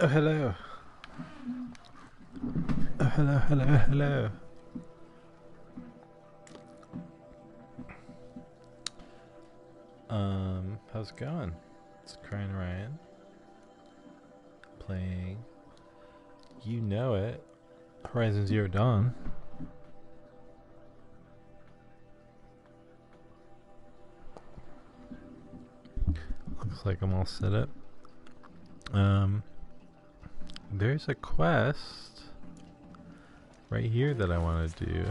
Oh, hello. Oh, hello, hello, hello. How's it going? It's Crying Ryan. Playing, you know it, Horizon Zero Dawn. Looks like I'm all set up. There's a quest right here that I want to do.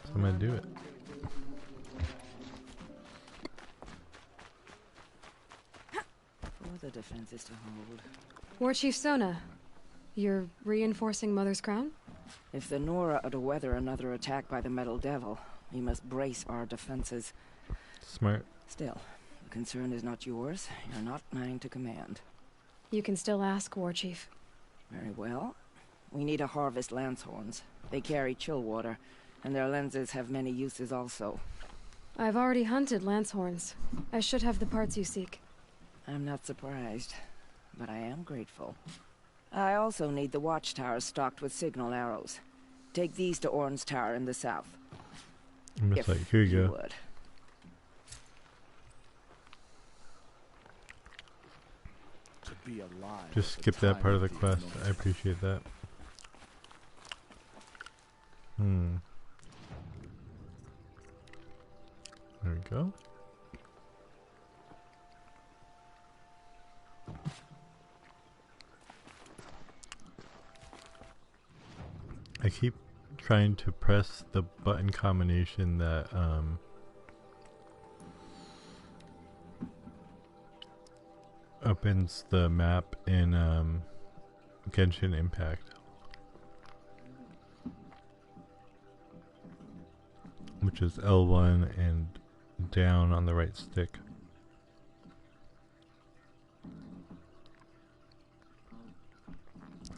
So I'm gonna do it. For the defenses to hold. War Chief Sona, you're reinforcing Mother's Crown? If the Nora are to weather another attack by the Metal Devil, we must brace our defenses. Smart. Still, the concern is not yours. You're not mine to command. You can still ask, War Chief. Very well. We need to harvest Lancehorns. They carry chill water, and their lenses have many uses also. I've already hunted Lancehorns. I should have the parts you seek. I'm not surprised, but I am grateful. I also need the watchtowers stocked with signal arrows. Take these to Orn's Tower in the south. I'm just like, here you go. Would. Be alive. Just skip that part of the quest. I appreciate that. There we go. I keep trying to press the button combination that opens the map in Genshin Impact, which is L1 and down on the right stick.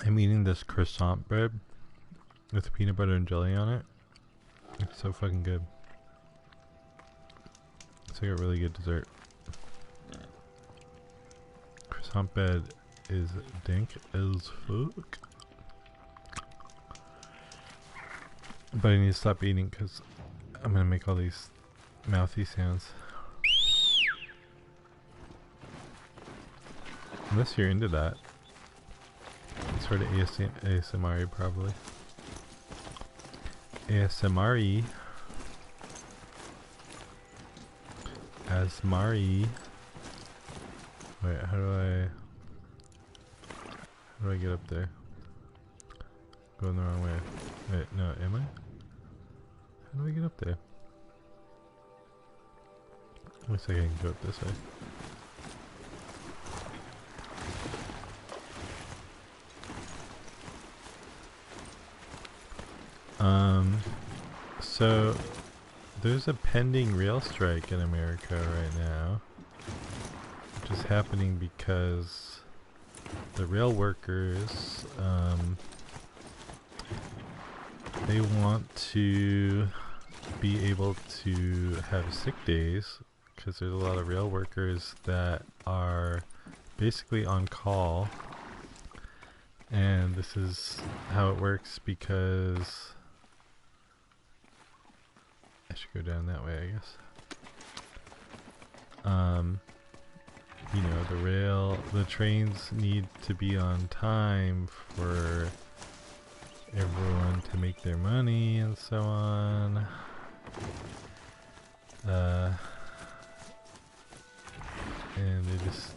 I'm eating this croissant bread with peanut butter and jelly on it. It's so fucking good. It's like a really good dessert. Croissant bread is dank as fuck. But I need to stop eating because I'm gonna make all these mouthy sounds. Unless you're into that. Sort of ASMR probably. ASMR Asmari. Wait, how do I get up there? Going the wrong way. Wait, no, am I? How do I get up there? Looks like I can go up this way. So there's a pending rail strike in America right now, which is happening because the rail workers, they want to be able to have sick days because there's a lot of rail workers that are basically on call, and this is how it works because I should go down that way, I guess. You know, the trains need to be on time for everyone to make their money and so on. And they just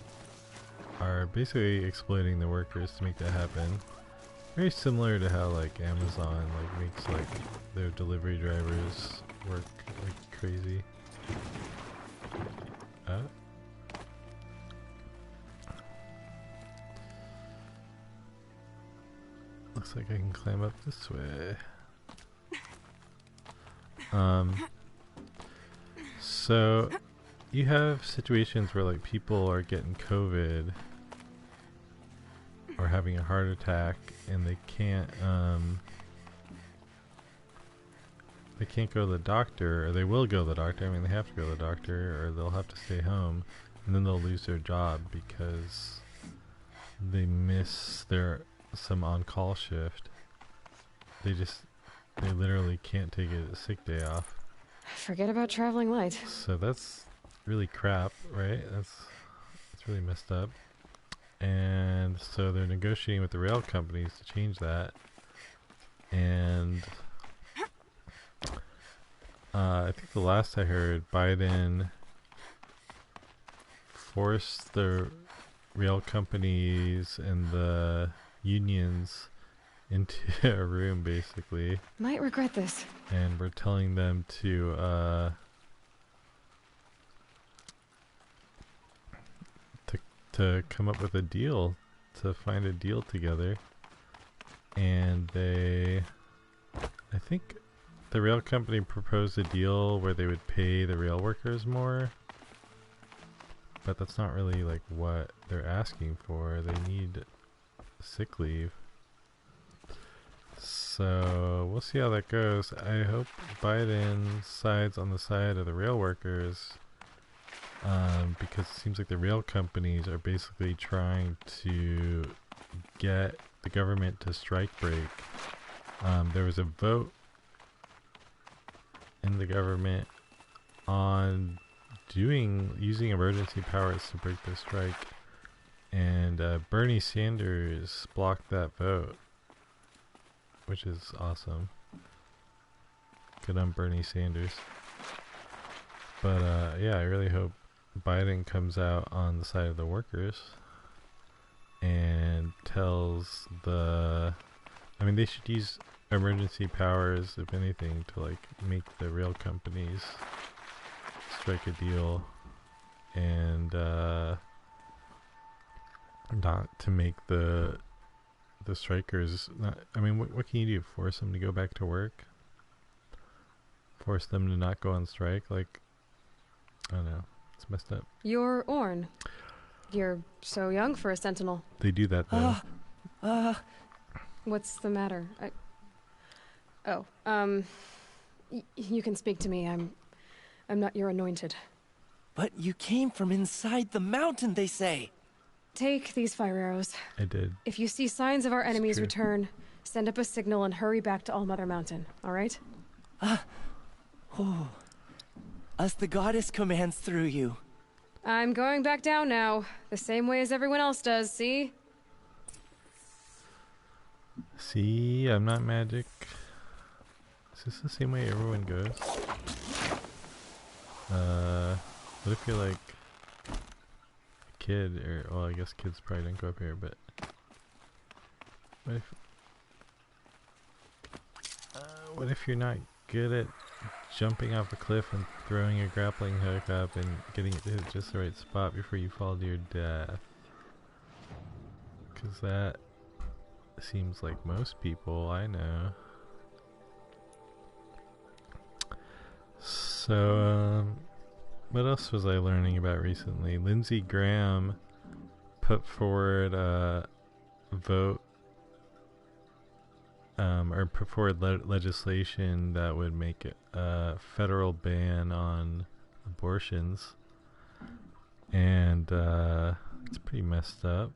are basically exploiting the workers to make that happen. Very similar to how like Amazon like makes like their delivery drivers work like crazy. Looks like I can climb up this way. So you have situations where like people are getting COVID or having a heart attack and they can't go to the doctor, or they will go to the doctor. I mean, they have to go to the doctor or they'll have to stay home, and then they'll lose their job because they miss their some on-call shift. They literally can't take a sick day off. Forget about traveling light. So that's really crap, right? That's really messed up. And so they're negotiating with the rail companies to change that. And I think the last I heard, Biden forced the rail companies and the unions into a room, basically. Might regret this. And we're telling them to come up with a deal, to find a deal together. And I think the rail company proposed a deal where they would pay the rail workers more, but that's not really like what they're asking for. They need sick leave. So we'll see how that goes. I hope Biden sides on the side of the rail workers, because it seems like the rail companies are basically trying to get the government to strike break. There was a vote in the government on using emergency powers to break the strike, and Bernie Sanders blocked that vote, which is awesome. Good on Bernie Sanders. But yeah, I really hope Biden comes out on the side of the workers and tells they should use emergency powers, if anything, to like make the rail companies strike a deal, and not to make the strikers not, what can you do? Force them to go back to work? Force them to not go on strike? Like, I don't know. It's messed up. You're Orn. You're so young for a sentinel. They do that though. What's the matter? You can speak to me. I'm not your anointed. But you came from inside the mountain, they say. Take these fire arrows. I did. If you see signs of our enemies true. return, send up a signal and hurry back to Allmother Mountain, all right? As the goddess commands through you. I'm going back down now, the same way as everyone else does, see? See, I'm not magic. Is this the same way everyone goes? What if you're like a kid, or, well, I guess kids probably don't go up here, but what if you're not good at jumping off a cliff and throwing a grappling hook up and getting it to hit just the right spot before you fall to your death? Because that seems like most people I know. So, what else was I learning about recently? Lindsey Graham put forward a vote, or put forward legislation that would make a federal ban on abortions, and it's pretty messed up.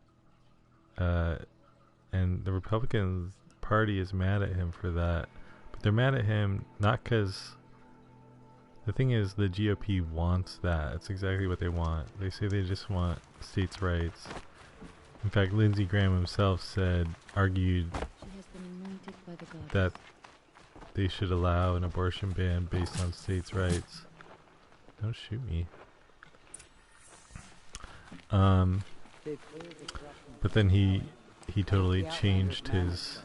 And the Republican Party is mad at him for that, but they're mad at him not because. The thing is, the GOP wants that. It's exactly what they want. They say they just want states' rights. In fact, Lindsey Graham himself argued that they should allow an abortion ban based on states' rights. Don't shoot me. But then he totally changed his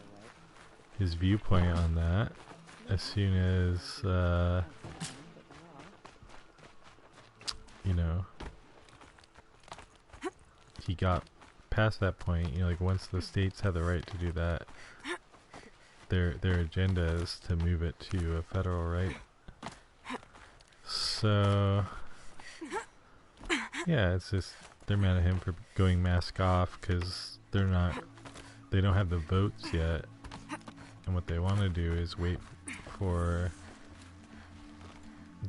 viewpoint on that as soon as he got past that point. Like once the states have the right to do that, their agenda is to move it to a federal right. So yeah, it's just they're mad at him for going mask off because they don't have the votes yet, and what they want to do is wait for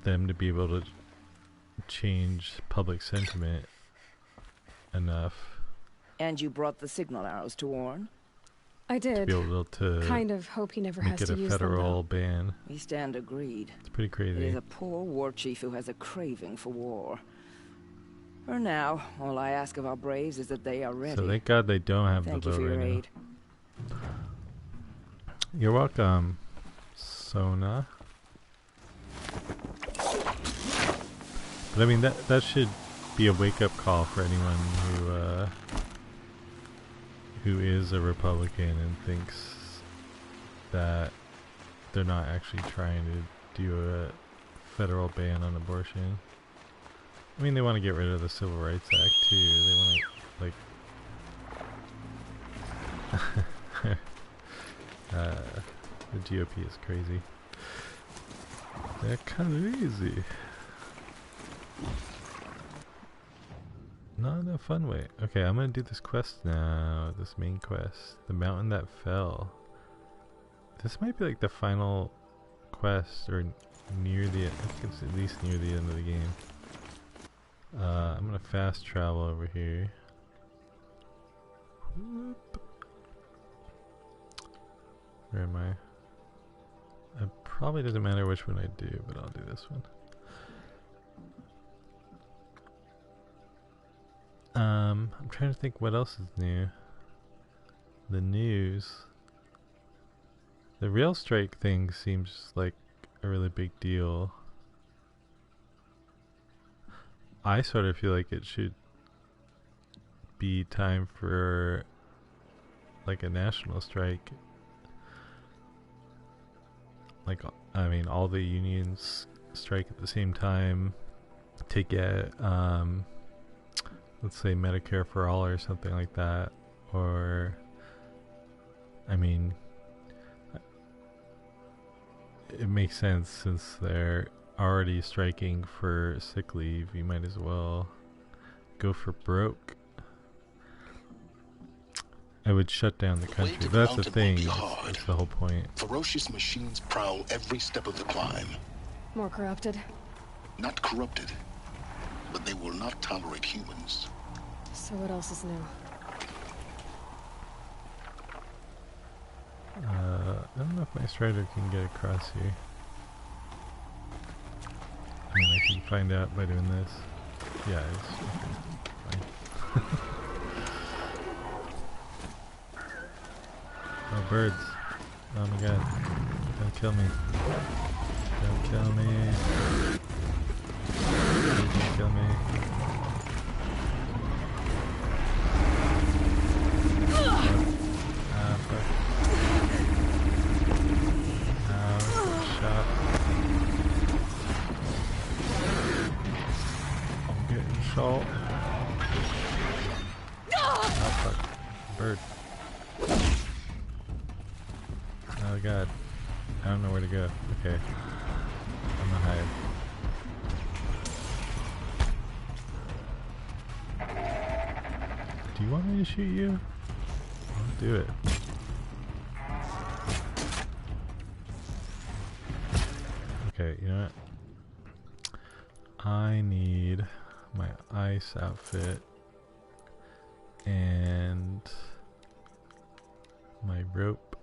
them to be able to change public sentiment enough And you brought the signal arrows to Orn? I To did. be able to Kind of hope he never make has it to a use them, federal though. ban. We stand agreed. It's pretty It crazy. is a poor war chief who has a craving for war. For now, all I ask of our braves is that they are ready. So thank God they don't have Thank the you vote for your right now. aid. You're welcome, Sona. But I mean that should be a wake-up call for anyone who is a Republican and thinks that they're not actually trying to do a federal ban on abortion. I mean, they want to get rid of the Civil Rights Act too. They want to, like, the GOP is crazy. They're crazy. Not in a fun way. Okay, I'm gonna do this quest now. This main quest. The mountain that fell. This might be like the final quest, or near the, I think it's at least near the end of the game. I'm gonna fast travel over here. Whoop. Where am I? It probably doesn't matter which one I do, but I'll do this one. I'm trying to think what else is new. The news. The rail strike thing seems like a really big deal. I sort of feel like it should be time for like a national strike. Like, I mean, all the unions strike at the same time to get, let's say Medicare for all or something like that. Or, I mean, it makes sense since they're already striking for sick leave. You might as well go for broke. I would shut down the country. But that's the thing. That's the whole point. Ferocious machines prowl every step of the climb. More corrupted? Not corrupted, but they will not tolerate humans. So what else is new? I don't know if my strider can get across here. I mean, I can find out by doing this. Yeah, it's okay. Fine. Oh, birds. Oh my god. Don't kill me. Don't kill me. Don't kill me. Ah, fuck. Ow, shot. I'm getting shot. Oh, fuck. Bird. Oh god. I don't know where to go. Okay. I'm gonna hide. Do you want me to shoot you? I'll do it. Okay, you know what? I need my ice outfit and my rope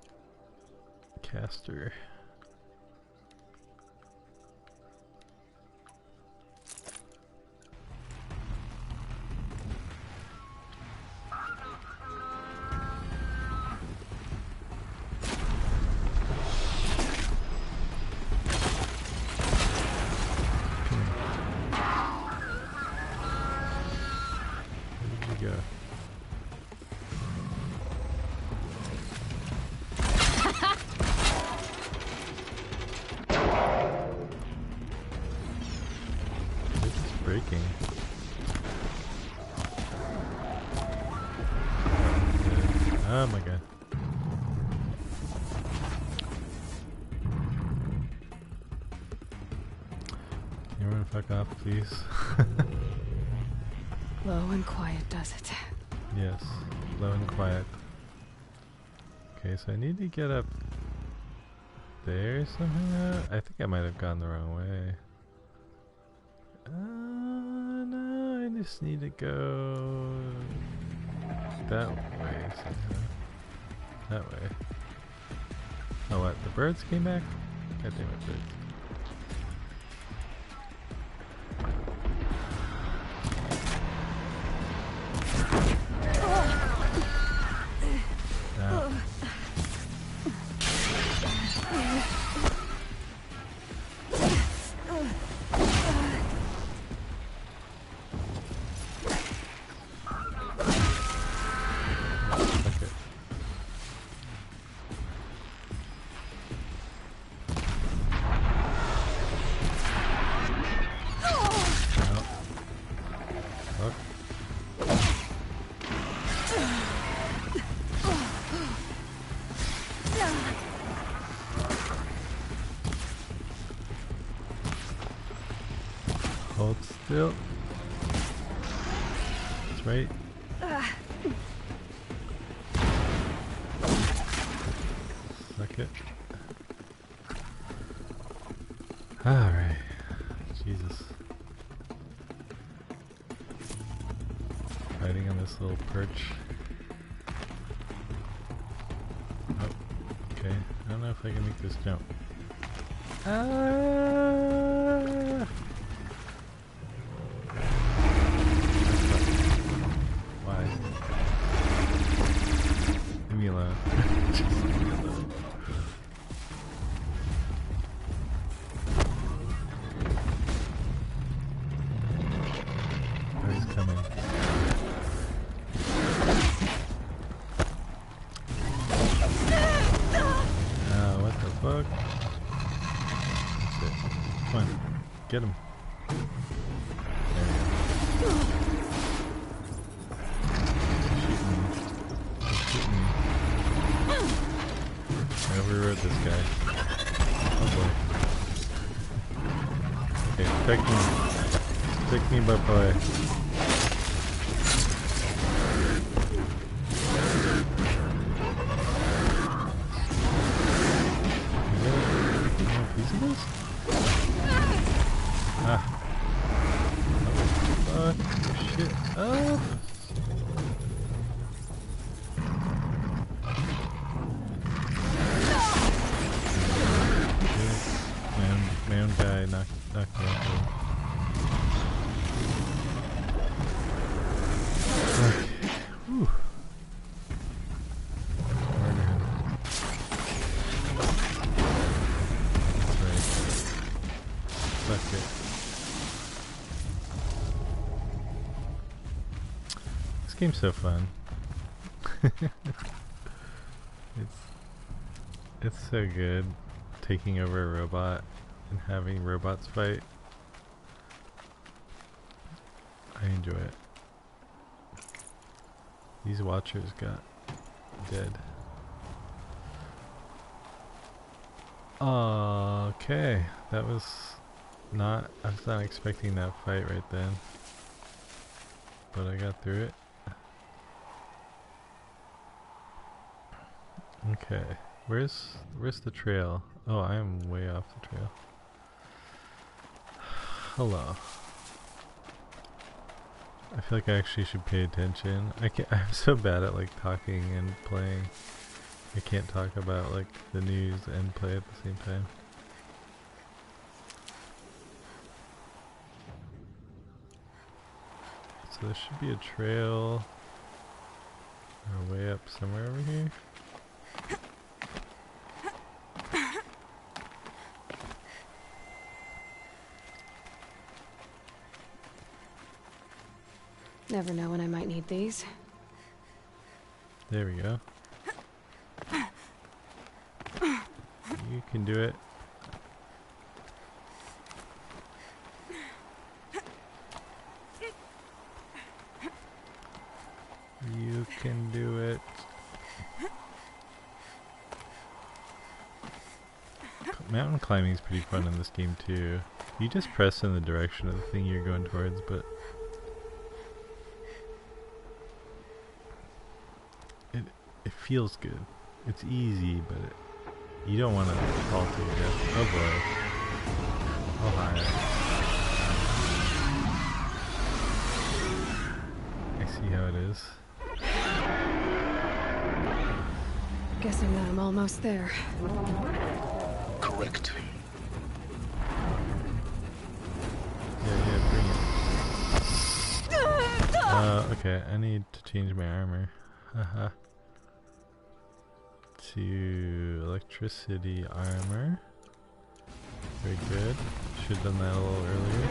caster. Where did you go? Breaking. Oh my god. Can you run fuck off, please? Low and quiet does it. Yes, low and quiet. Okay, so I need to get up there somehow. I think I might have gone the wrong way. No, I just need to go that way somehow. That way. Oh, what? The birds came back? God damn it, birds. Now. Hold still. That's right. Suck it. Alright. Jesus. Fighting on this little perch. Oh, okay. I don't know if I can make this jump. Ah! Why? Leave me alone. Just leave me alone. Oh, he's coming. Oh, what the fuck? That's it. Come on. Get him. There we go. I overrode this guy. Oh boy. Okay, protect me. Protect me, butt boy. Piece of this? Ah. Oh, fuck. Shit up. My own guy knocked me out. Okay. Whew. Murder him. That's right. Fuck it. This game's so fun. It's so good taking over a robot and having robots fight. I enjoy it. These watchers got dead. Okay, that was not, I was not expecting that fight right then. But I got through it. Okay, where's the trail? Oh, I am way off the trail. Hello. I feel like I actually should pay attention. I'm so bad at like talking and playing. I can't talk about like the news and play at the same time. So there should be a trail or way up somewhere over here. Never know when I might need these. There we go. You can do it. You can do it. Mountain climbing is pretty fun in this game too. You just press in the direction of the thing you're going towards, but it feels good. It's easy, but you don't want to fall to your death. Oh boy. Oh hi. I see how it is. Guessing that I'm almost there. Correct. Yeah, bring it. Okay, I need to change my armor. Haha. To electricity armor. Very good. Should have done that a little earlier.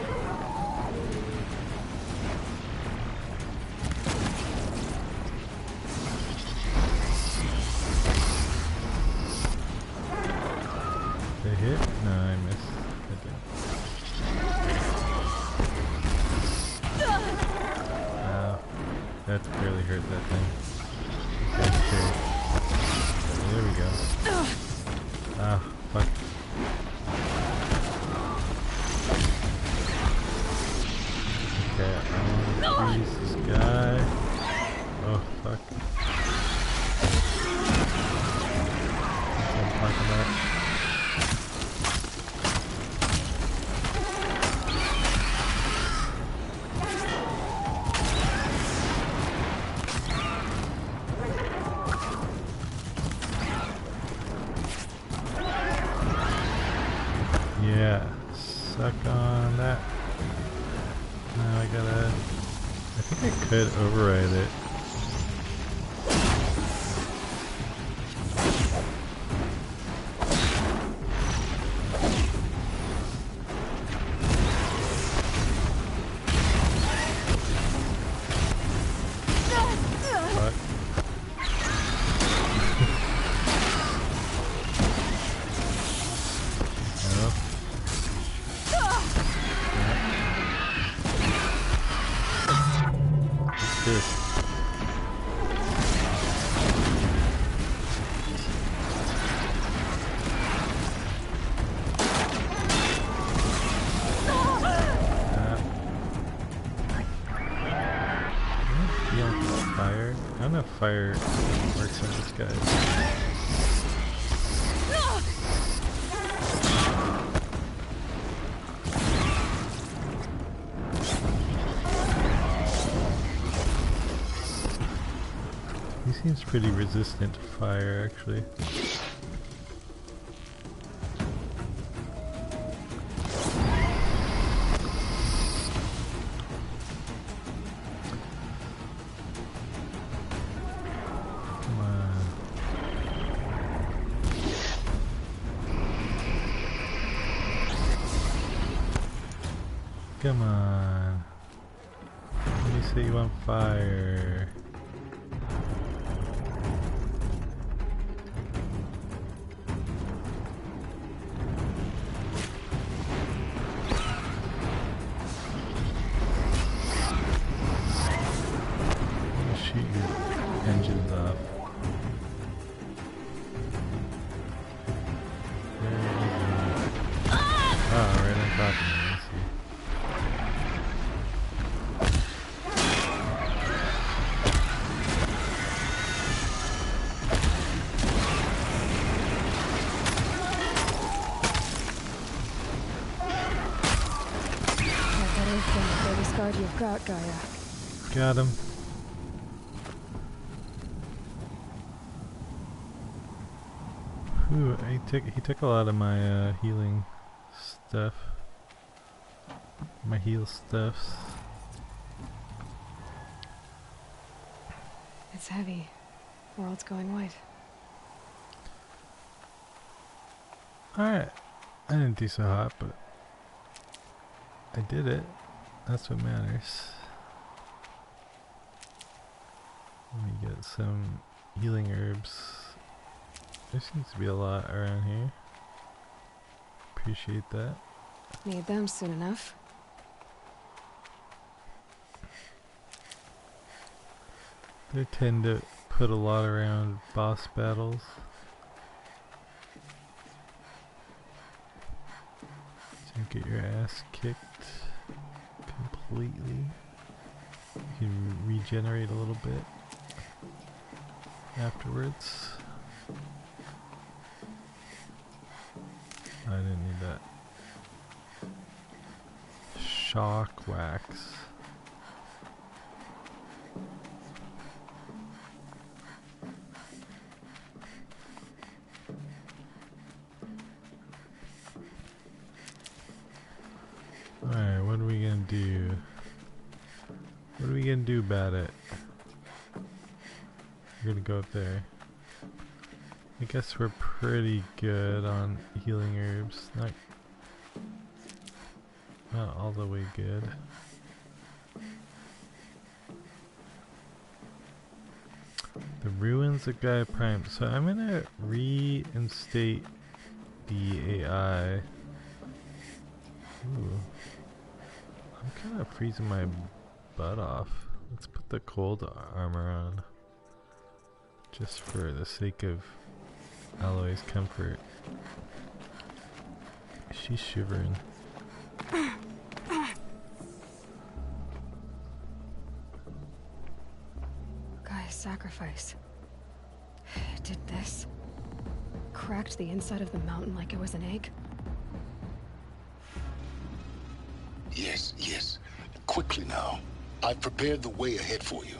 Did I hit? No, I missed. I didn't. Wow. That barely hurt that thing. Okay, sure. There we go. Ah, fuck. Okay, I want to freeze this guy. Oh, fuck. That's what I'm talking about. Yeah, suck on that. Now I gotta... I think I could override it. Fuck. No. What's this? Be on fire? I don't know if fire works on this guy. He seems pretty resistant to fire, actually. Come on. Come on. Let me see you on fire. Shoot your engines off. There you go. Ah, right on top of me. I see. That is the very scarred you've got, Gaia. Got him. Ooh, he took a lot of my healing stuff. My heal stuffs. It's heavy. World's going white. Alright. I didn't do so hot, but I did it. That's what matters. Let me get some healing herbs. There seems to be a lot around here. Appreciate that. Need them soon enough. They tend to put a lot around boss battles. Don't get your ass kicked completely. You can regenerate a little bit afterwards. I didn't need that. Shock wax. you gonna do about it? We're gonna go up there. I guess we're pretty good on healing herbs. Not all the way good. The ruins of Gaia Prime. So I'm gonna reinstate the AI. Ooh. I'm kind of freezing my butt off. Let's put the cold armor on. Just for the sake of Aloy's comfort. She's shivering. Gaia's sacrifice. It did this. Cracked the inside of the mountain like it was an egg. Yes, yes. Quickly now. I've prepared the way ahead for you.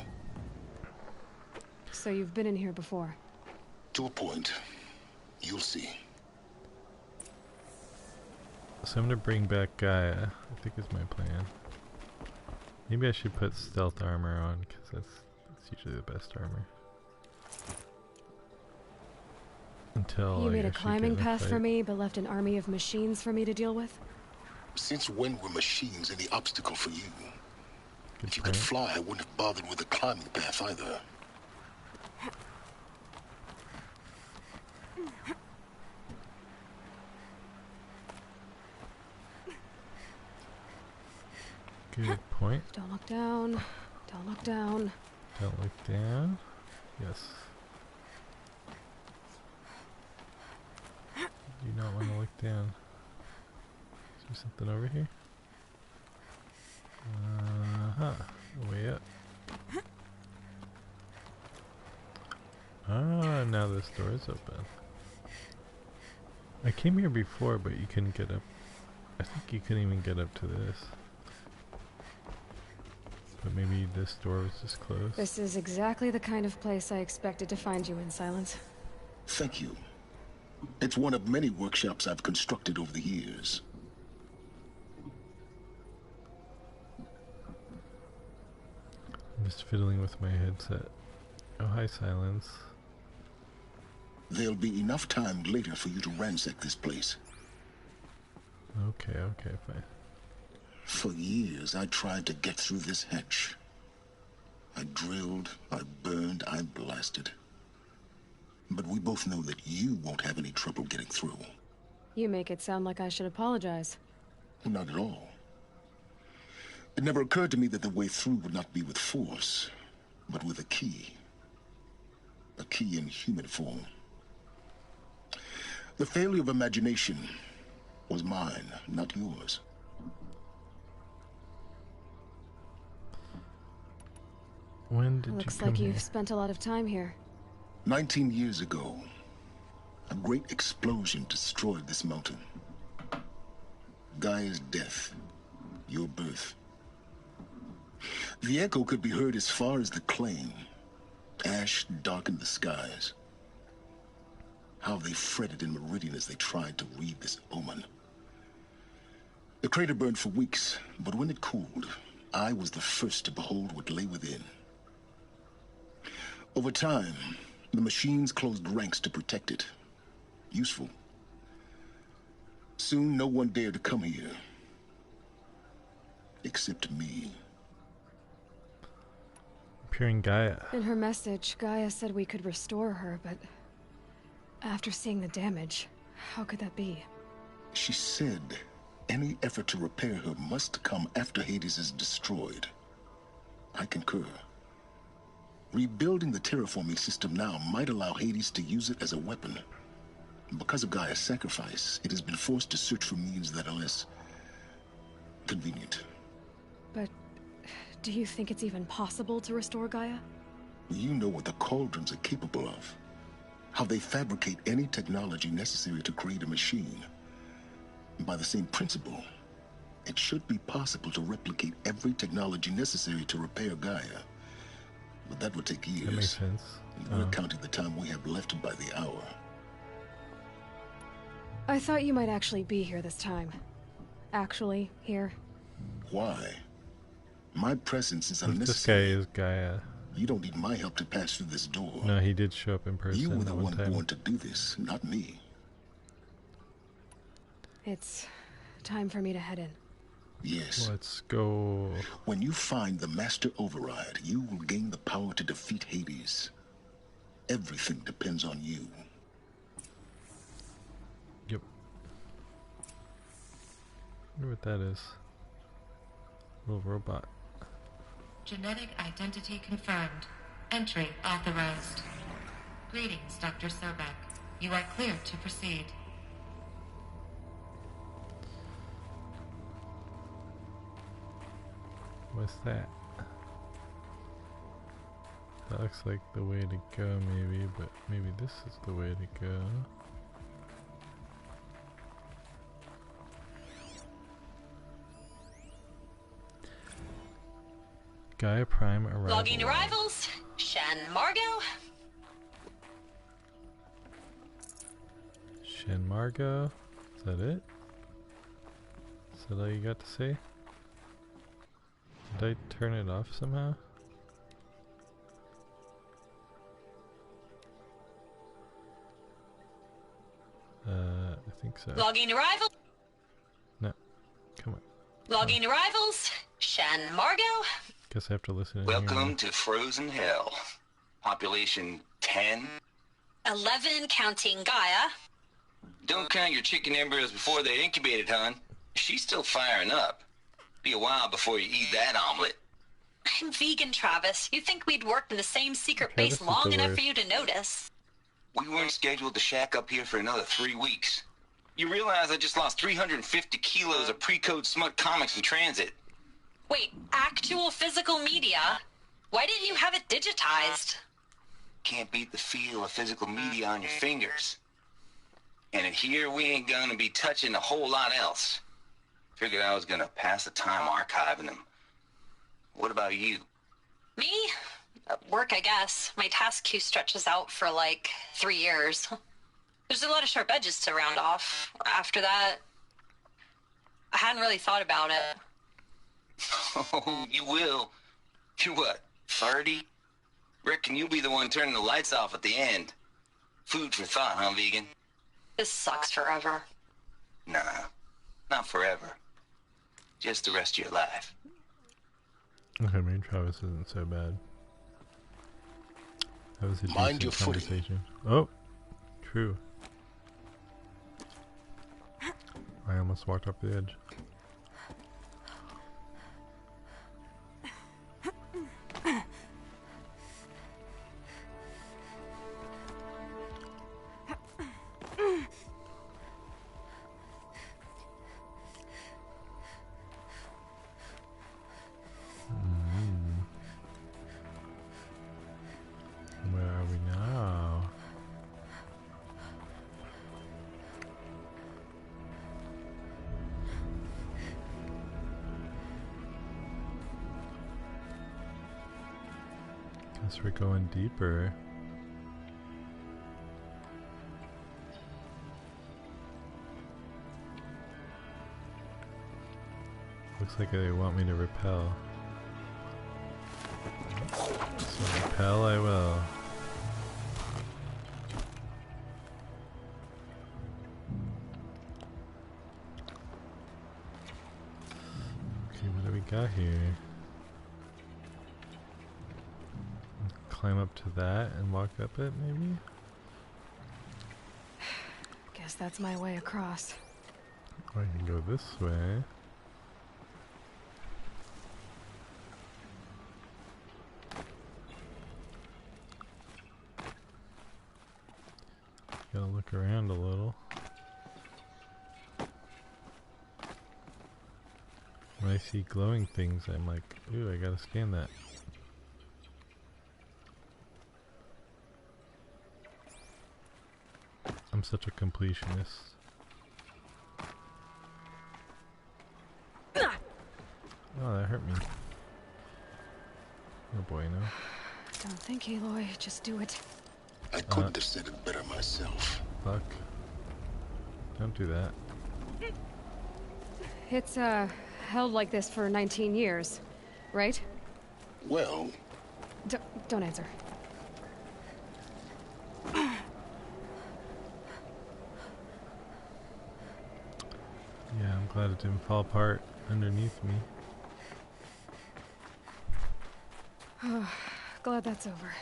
So you've been in here before? To a point. You'll see. So I'm gonna bring back Gaia, I think is my plan. Maybe I should put stealth armor on, because that's usually the best armor. Until You I made a actually climbing get in a path for fight. me, but left an army of machines for me to deal with? Since when were machines any obstacle for you? Good If you could point. fly, I wouldn't have bothered with the climbing path either. Good point. Don't look down. Don't look down. Don't look down. Yes. Do not want to look down. Is there something over here? Way up. Ah, now this door is open. I came here before, but you couldn't get up. I think you couldn't even get up to this. But maybe this door was just closed. This is exactly the kind of place I expected to find you in, Silence. Thank you. It's one of many workshops I've constructed over the years. I'm just fiddling with my headset. Oh, hi, Silence. There'll be enough time later for you to ransack this place. Okay, okay, fine. For years, I tried to get through this hatch. I drilled, I burned, I blasted. But we both know that you won't have any trouble getting through. You make it sound like I should apologize. Not at all. It never occurred to me that the way through would not be with force, but with a key. A key in human form. The failure of imagination was mine, not yours. When did Looks you come like here? you've spent a lot of time here. 19 years ago, a great explosion destroyed this mountain. Gaia's death, your birth. The echo could be heard as far as the claim. Ash darkened the skies. How they fretted in Meridian as they tried to read this omen. The crater burned for weeks, but when it cooled, I was the first to behold what lay within. Over time, the machines closed ranks to protect it. Useful. Soon, no one dared to come here. Except me. Appearing Gaia. In her message, Gaia said we could restore her, but after seeing the damage, how could that be? She said any effort to repair her must come after Hades is destroyed. I concur. Rebuilding the terraforming system now might allow Hades to use it as a weapon. Because of Gaia's sacrifice, it has been forced to search for means that are less convenient. But do you think it's even possible to restore Gaia? You know what the Cauldrons are capable of. How they fabricate any technology necessary to create a machine. By the same principle, it should be possible to replicate every technology necessary to repair Gaia. But that would take years. That makes sense. We're counting the time we have left by the hour. I thought you might actually be here this time. Actually, here. Why? My presence is This guy unnecessary. is Gaia. You don't need my help to pass through this door. No, he did show up in person You were the one one time. born to do this, not me. It's time for me to head in. Yes. Let's go. When you find the Master Override, you will gain the power to defeat Hades. Everything depends on you. Yep. Wonder what that is. Little robot. Genetic identity confirmed. Entry authorized. Greetings, Dr. Sobek. You are cleared to proceed. What's that? That looks like the way to go, maybe, but maybe this is the way to go. Gaia Prime arrival. Logging arrivals. Shen Margot. Shen Margot. Is that it? Is that all you got to say? Did I turn it off somehow? I think so. Logging arrivals. No. Come on. Logging arrivals. Shen Margot. Guess I have to listen in Welcome here. to Frozen Hell. Population 10. 11 counting Gaia. Don't count your chicken embryos before they're incubated, hon. She's still firing up. Be a while before you eat that omelet. I'm vegan, Travis. You'd think we'd worked in the same secret Okay, base this is long the enough worst. for you to notice. We weren't scheduled to shack up here for another 3 weeks. You realize I just lost 350 kilos of pre-code smut comics in transit. Wait, actual physical media? Why didn't you have it digitized? Can't beat the feel of physical media on your fingers. And in here, we ain't gonna be touching a whole lot else. Figured I was gonna pass the time archiving them. What about you? Me? Work, I guess. My task queue stretches out for like 3 years. There's a lot of sharp edges to round off. After that, I hadn't really thought about it. Oh, you will. You're what, 30? Reckon you'll be the one turning the lights off at the end. Food for thought, huh, vegan? This sucks forever. Nah, not forever. Just the rest of your life. Okay, maybe Travis isn't so bad. That was a Mind decent your footing. conversation. Oh, true. I almost walked off the edge. Where are we now? Guess we're going deeper. Looks like they want me to repel. So repel I will. Okay, what do we got here? Climb up to that and walk up it, maybe? Guess that's my way across. Or I can go this way. Gotta look around a little. When I see glowing things, I'm like, ooh, I gotta scan that. I'm such a completionist. Oh, that hurt me. Oh boy, no. Don't think, Aloy. Just do it. I couldn't have said it better myself. Fuck. Don't do that. It's, held like this for 19 years. right? Well, Don't answer. Yeah, I'm glad it didn't fall apart underneath me. Glad that's over.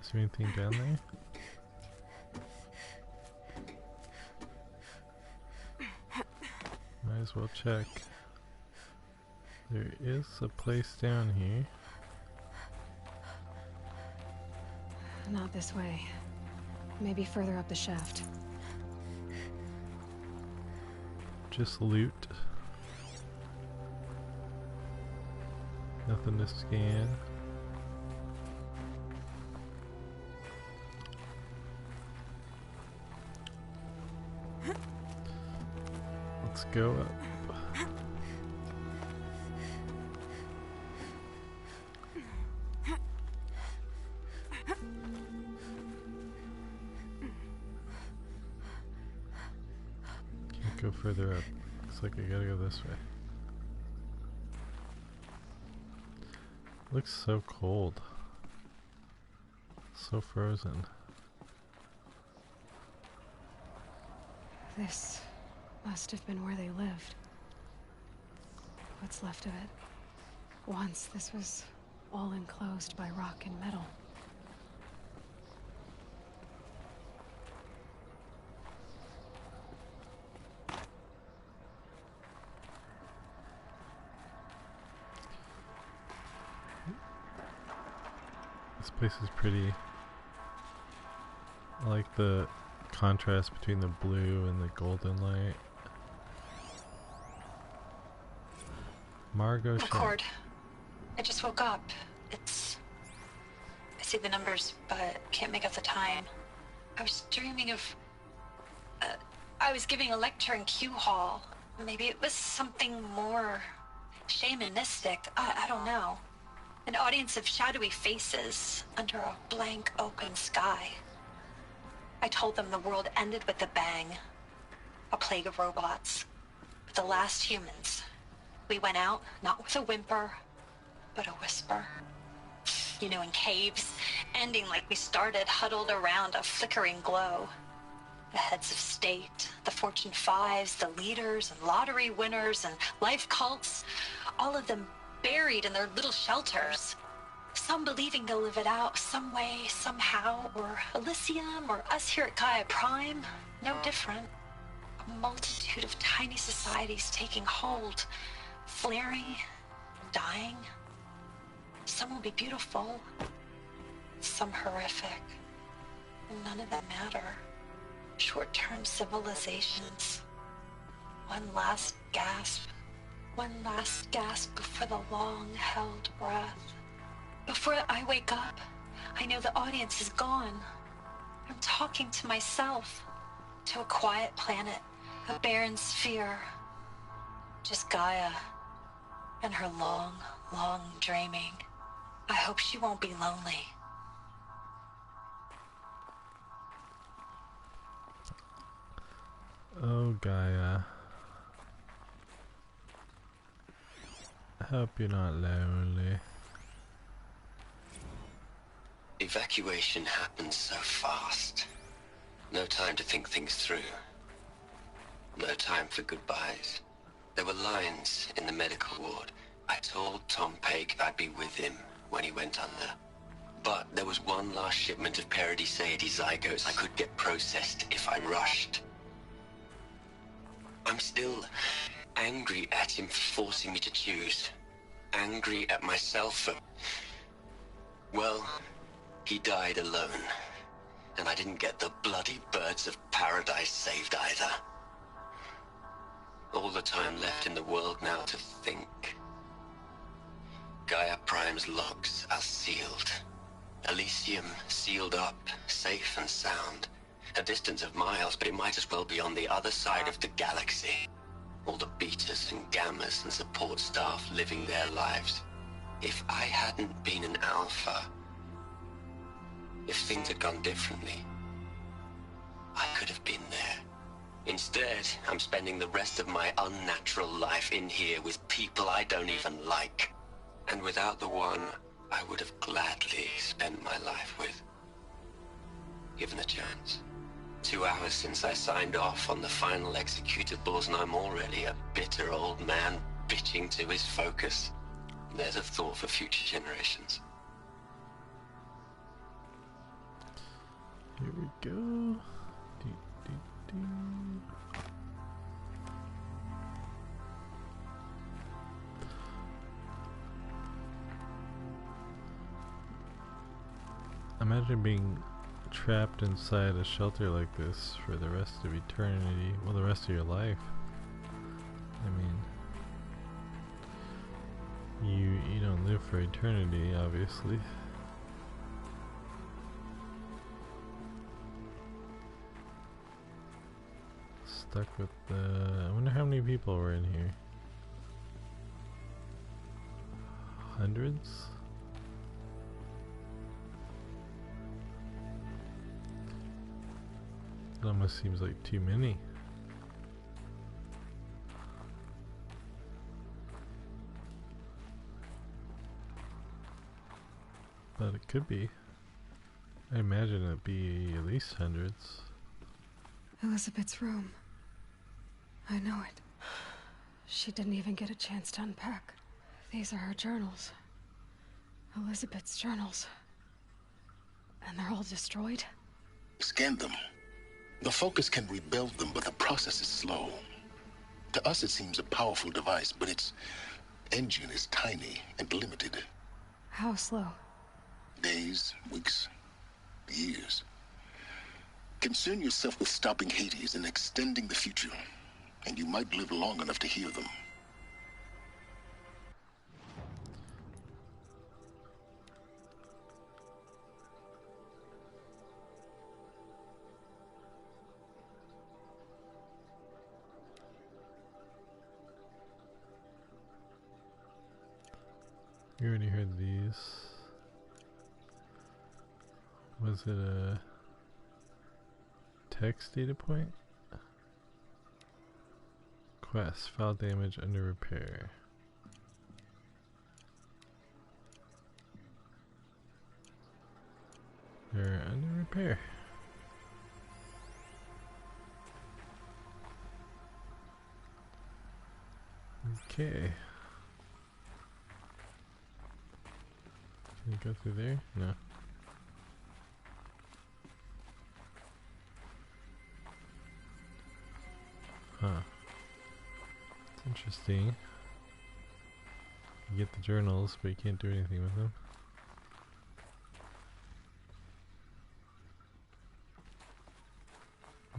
Is there anything down there? Might as well check. There is a place down here. Not this way. Maybe further up the shaft. Just loot. Nothing to scan. Let's go up. Can't go further up. Looks like I gotta go this way. Looks so cold. So frozen. This must have been where they lived. What's left of it. Once this was all enclosed by rock and metal. This place is pretty. I like the contrast between the blue and the golden light. Margot Record. I just woke up. I see the numbers, but can't make out the time. I was dreaming of... I was giving a lecture in Q Hall. Maybe it was something more shamanistic. I don't know. An audience of shadowy faces under a blank open sky. I told them the world ended with a bang. A plague of robots. But the last humans. We went out, not with a whimper, but a whisper. You know, in caves, ending like we started, huddled around a flickering glow. The heads of state, the Fortune 5s, the leaders and lottery winners and life cults, all of them buried in their little shelters. Some believing they'll live it out some way, somehow, or Elysium, or us here at Gaia Prime, no different. A multitude of tiny societies taking hold, flaring, dying. Some will be beautiful, some horrific, and none of them matter. Short-term civilizations. One last gasp before the long-held breath. Before I wake up, I know the audience is gone. I'm talking to myself, to a quiet planet, a barren sphere. Just Gaia and her long, long dreaming. I hope she won't be lonely. Oh, Gaia. I hope you're not lonely. Evacuation happens so fast. No time to think things through. No time for goodbyes. There were lines in the medical ward. I told Tom Paik I'd be with him when he went under. But there was one last shipment of Paradiseidae zygotes I could get processed if I rushed. I'm still angry at him for forcing me to choose. Angry at myself for... Well, he died alone. And I didn't get the bloody birds of paradise saved either. All the time left in the world now to think. Gaia Prime's logs are sealed. Elysium sealed up, safe and sound. A distance of miles, but it might as well be on the other side of the galaxy. All the betas and gammas and support staff living their lives. If I hadn't been an alpha, if things had gone differently, I could have been there. Instead, I'm spending the rest of my unnatural life in here with people I don't even like. And without the one I would have gladly spent my life with. Given a chance. 2 hours since I signed off on the final executables, and I'm already a bitter old man bitching to his focus. There's a thought for future generations. Here we go. Do, do, do. Imagine being trapped inside a shelter like this for the rest of eternity. Well, the rest of your life. I mean, you don't live for eternity, obviously. Stuck with the... I wonder how many people were in here. Hundreds? It almost seems like too many. But it could be. I imagine it'd be at least hundreds. Elizabeth's room. I know it. She didn't even get a chance to unpack. These are her journals. Elizabeth's journals. And they're all destroyed? Scan them. The Focus can rebuild them, but the process is slow. To us it seems a powerful device, but its engine is tiny and limited. How slow? Days, weeks, years. Concern yourself with stopping Hades and extending the future, and you might live long enough to hear them. You already heard these. Was it a text data point? Quest, file damage under repair. They're under repair. Okay. Can you go through there? No. Huh. It's interesting. You get the journals, but you can't do anything with them.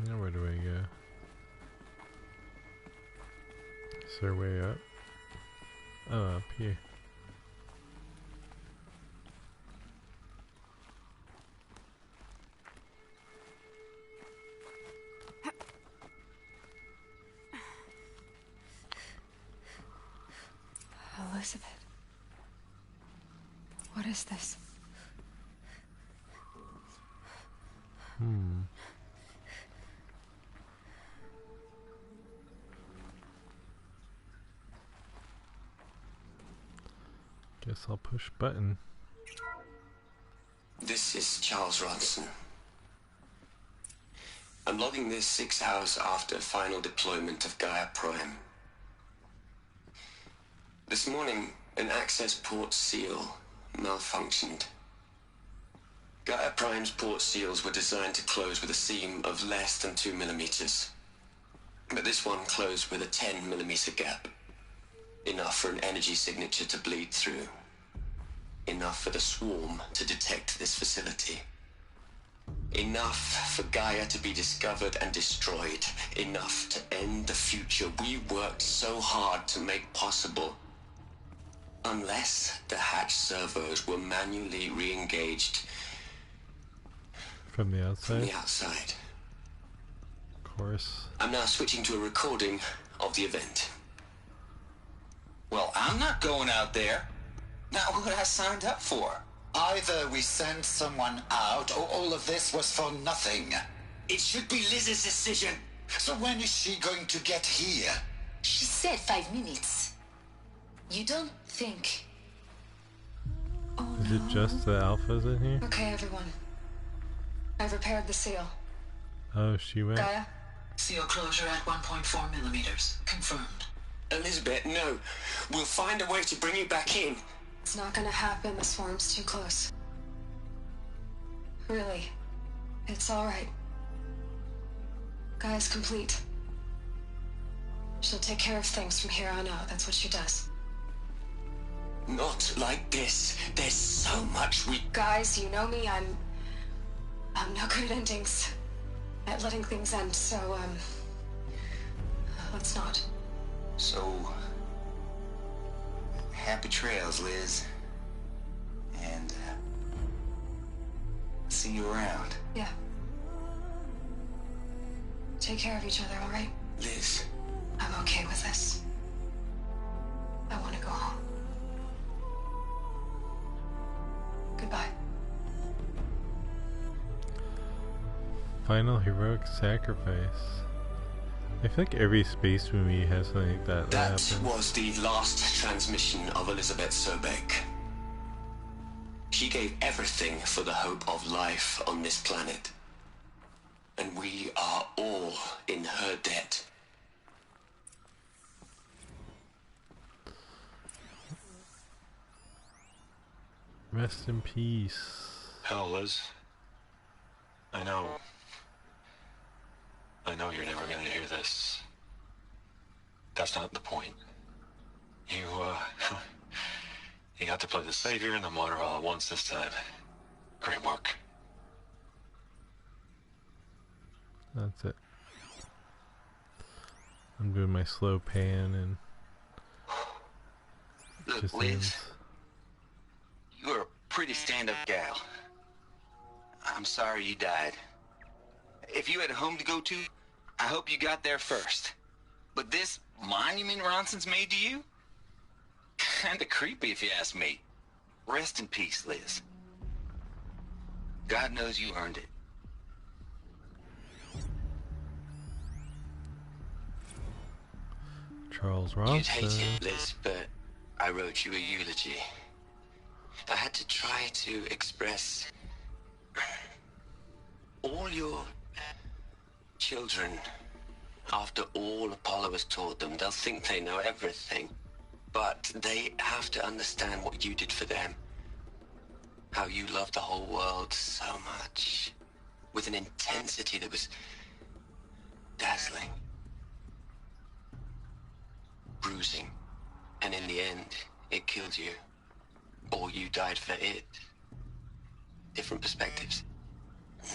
Now where do I go? Is there a way up? Oh, up here. Elizabeth. What is this? Guess I'll push button. This is Charles Ronson. I'm logging this 6 hours after final deployment of Gaia Prime. This morning, an access port seal malfunctioned. Gaia Prime's port seals were designed to close with a seam of less than 2 millimeters. But this one closed with a 10 millimeter gap. Enough for an energy signature to bleed through. Enough for the swarm to detect this facility. Enough for Gaia to be discovered and destroyed. Enough to end the future we worked so hard to make possible. Unless the hatch servos were manually re-engaged From the outside? from the outside. course. I'm now switching to a recording of the event. Well, I'm not going out there. Not what I signed up for. Either we send someone out, or all of this was for nothing. It should be Liz's decision. So when is she going to get here? She said 5 minutes. You don't think... Oh, Is it just the alphas in here? Okay, everyone. I've repaired the seal. Oh, she went. Gaia? Seal closure at 1.4 millimeters. Confirmed. Elizabeth, no. We'll find a way to bring you back in. It's not gonna happen. The swarm's too close. Really. It's alright. Gaia's complete. She'll take care of things from here on out. That's what she does. Not like this. There's so much we... Guys, you know me. I'm no good at endings. At letting things end, so, let's not. So, happy trails, Liz. And, see you around. Yeah. Take care of each other, all right? Liz. I'm okay with this. I want to go home. Goodbye. Final heroic sacrifice. I feel like every space movie has something like that. That happens. was the last transmission of Elizabeth Sobeck. She gave everything for the hope of life on this planet. And we are all in her debt. Rest in peace. Hell, Liz. I know you're never gonna hear this. That's not the point. You got to play the savior and the martyr all at once this time. Great work. That's it. I'm doing my slow pan and Look, just Liz, ends. you're a pretty stand-up gal. I'm sorry you died. If you had a home to go to, I hope you got there first. But this monument Ronson's made to you? Kinda creepy if you ask me. Rest in peace, Liz. God knows you earned it. Charles You'd hate Ronson. it, Liz, but I wrote you a eulogy. I had to try to express all your children. After all Apollo has taught them, they'll think they know everything. But they have to understand what you did for them. How you loved the whole world so much. With an intensity that was dazzling. Bruising. And in the end, it killed you. Or you died for it. Different perspectives.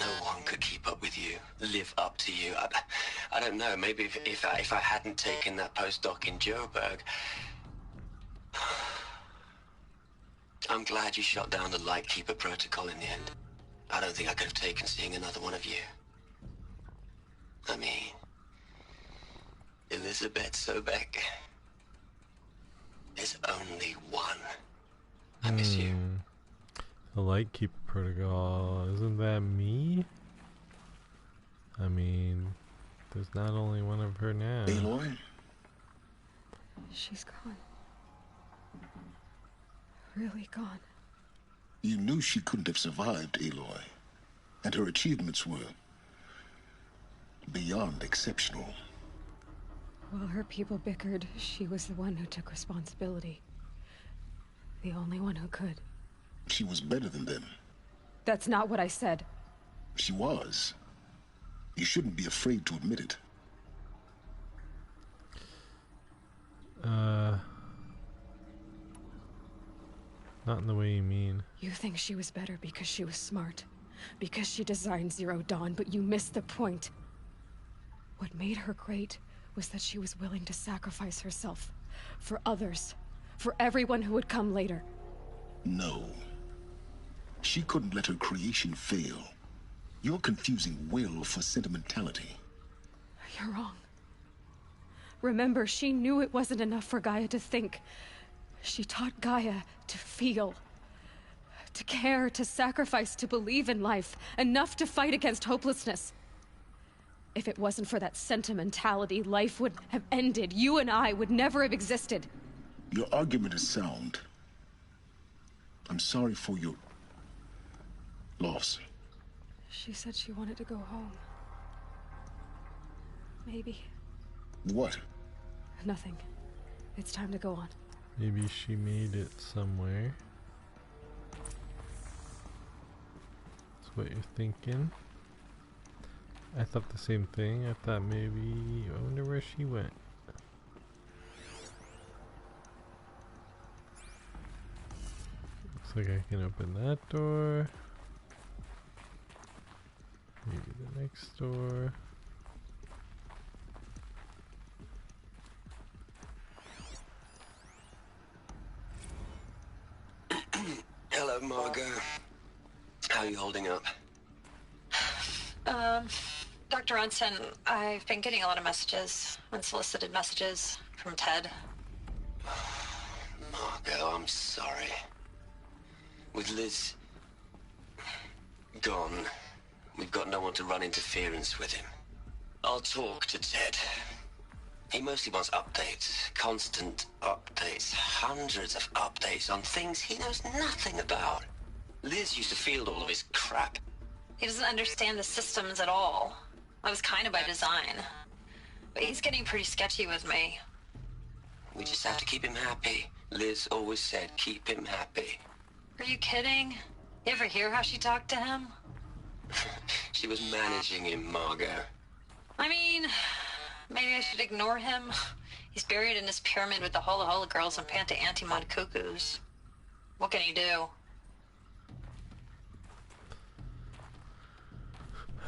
No one could keep up with you, live up to you. I don't know, maybe if I hadn't taken that postdoc in Joburg. I'm glad you shot down the Lightkeeper protocol in the end. I don't think I could have taken seeing another one of you. I mean, Elizabeth Sobeck. There's only one. I miss you. The Lightkeeper protocol, isn't that me? I mean, there's not only one of her now. Aloy? She's gone. Really gone. You knew she couldn't have survived, Aloy. And her achievements were beyond exceptional. While her people bickered, she was the one who took responsibility. The only one who could. She was better than them. That's not what I said. She was. You shouldn't be afraid to admit it. Not in the way you mean. You think she was better because she was smart. Because she designed Zero Dawn, but you missed the point. What made her great was that she was willing to sacrifice herself. For others. For everyone who would come later. No. She couldn't let her creation fail. You're confusing will for sentimentality. You're wrong. Remember, she knew it wasn't enough for Gaia to think. She taught Gaia to feel. To care, to sacrifice, to believe in life. Enough to fight against hopelessness. If it wasn't for that sentimentality, life would have ended. You and I would never have existed. Your argument is sound. I'm sorry for your loss. She said she wanted to go home. Maybe. What? Nothing. It's time to go on. Maybe she made it somewhere. That's what you're thinking. I thought the same thing. I thought maybe... I wonder where she went. Looks like I can open that door. Maybe the next door. Hello, Margot. How are you holding up? Dr. Unson, I've been getting a lot of messages, unsolicited messages from Ted. Margot, I'm sorry. With Liz gone, we've got no one to run interference with him. I'll talk to Ted. He mostly wants updates, constant updates, hundreds of updates on things he knows nothing about. Liz used to field all of his crap. He doesn't understand the systems at all. That was kind of by design. But he's getting pretty sketchy with me. We just have to keep him happy. Liz always said, keep him happy. Are you kidding? You ever hear how she talked to him? She was managing him, Margot. I mean, maybe I should ignore him. He's buried in his pyramid with the Hola Hola girls and Panta Antimon cuckoos. What can he do?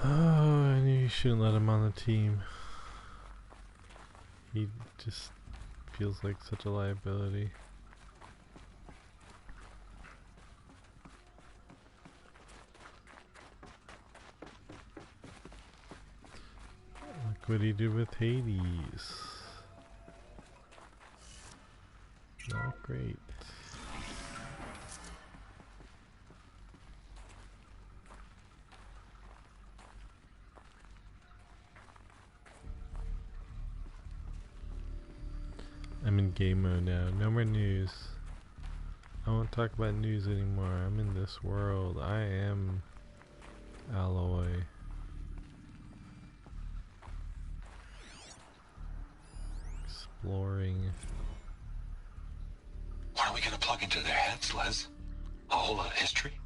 Oh, I knew you shouldn't let him on the team. He just feels like such a liability. Look what he did with Hades. Not great. I'm in game mode now. No more news. I won't talk about news anymore. I'm in this world. I am Alloy. Exploring. What are we gonna plug into their heads, Les? A whole lot of history?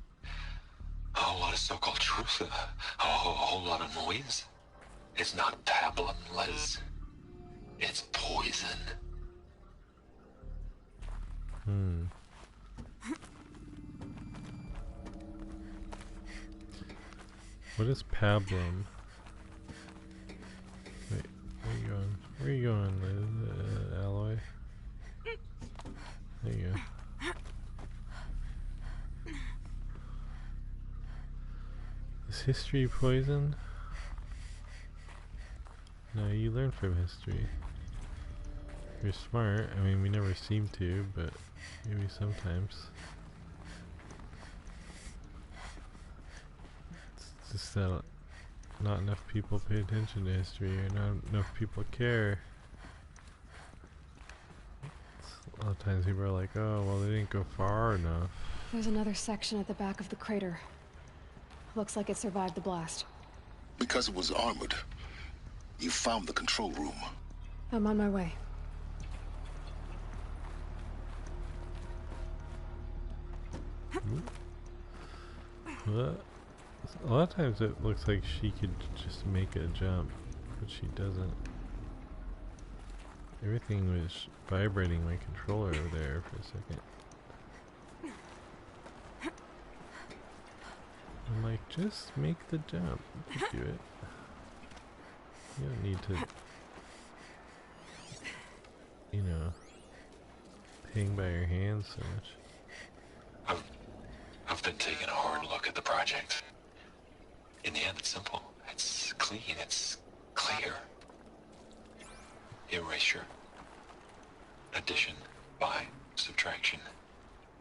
A whole lot of so-called truth? A whole lot of noise? It's not pablum, Les. It's poison. What is pablum? Wait, where are you going? Where are you going, Liz? Alloy? There you go. Is history poison? No, you learn from history. You're smart. I mean, we never seem to, but maybe sometimes. It's just that not enough people pay attention to history, or not enough people care. A lot of times people are like, oh, well, they didn't go far enough. There's another section at the back of the crater. Looks like it survived the blast. Because it was armored, you found the control room. I'm on my way. What? A lot of times it looks like she could just make a jump, but she doesn't. Everything was vibrating my controller over there for a second. I'm like, just make the jump. You can do it. You don't need to, you know, hang by your hands so much. I've been taking a hard look at the project. In the end, it's simple. It's clean. It's clear. erasure, addition by subtraction.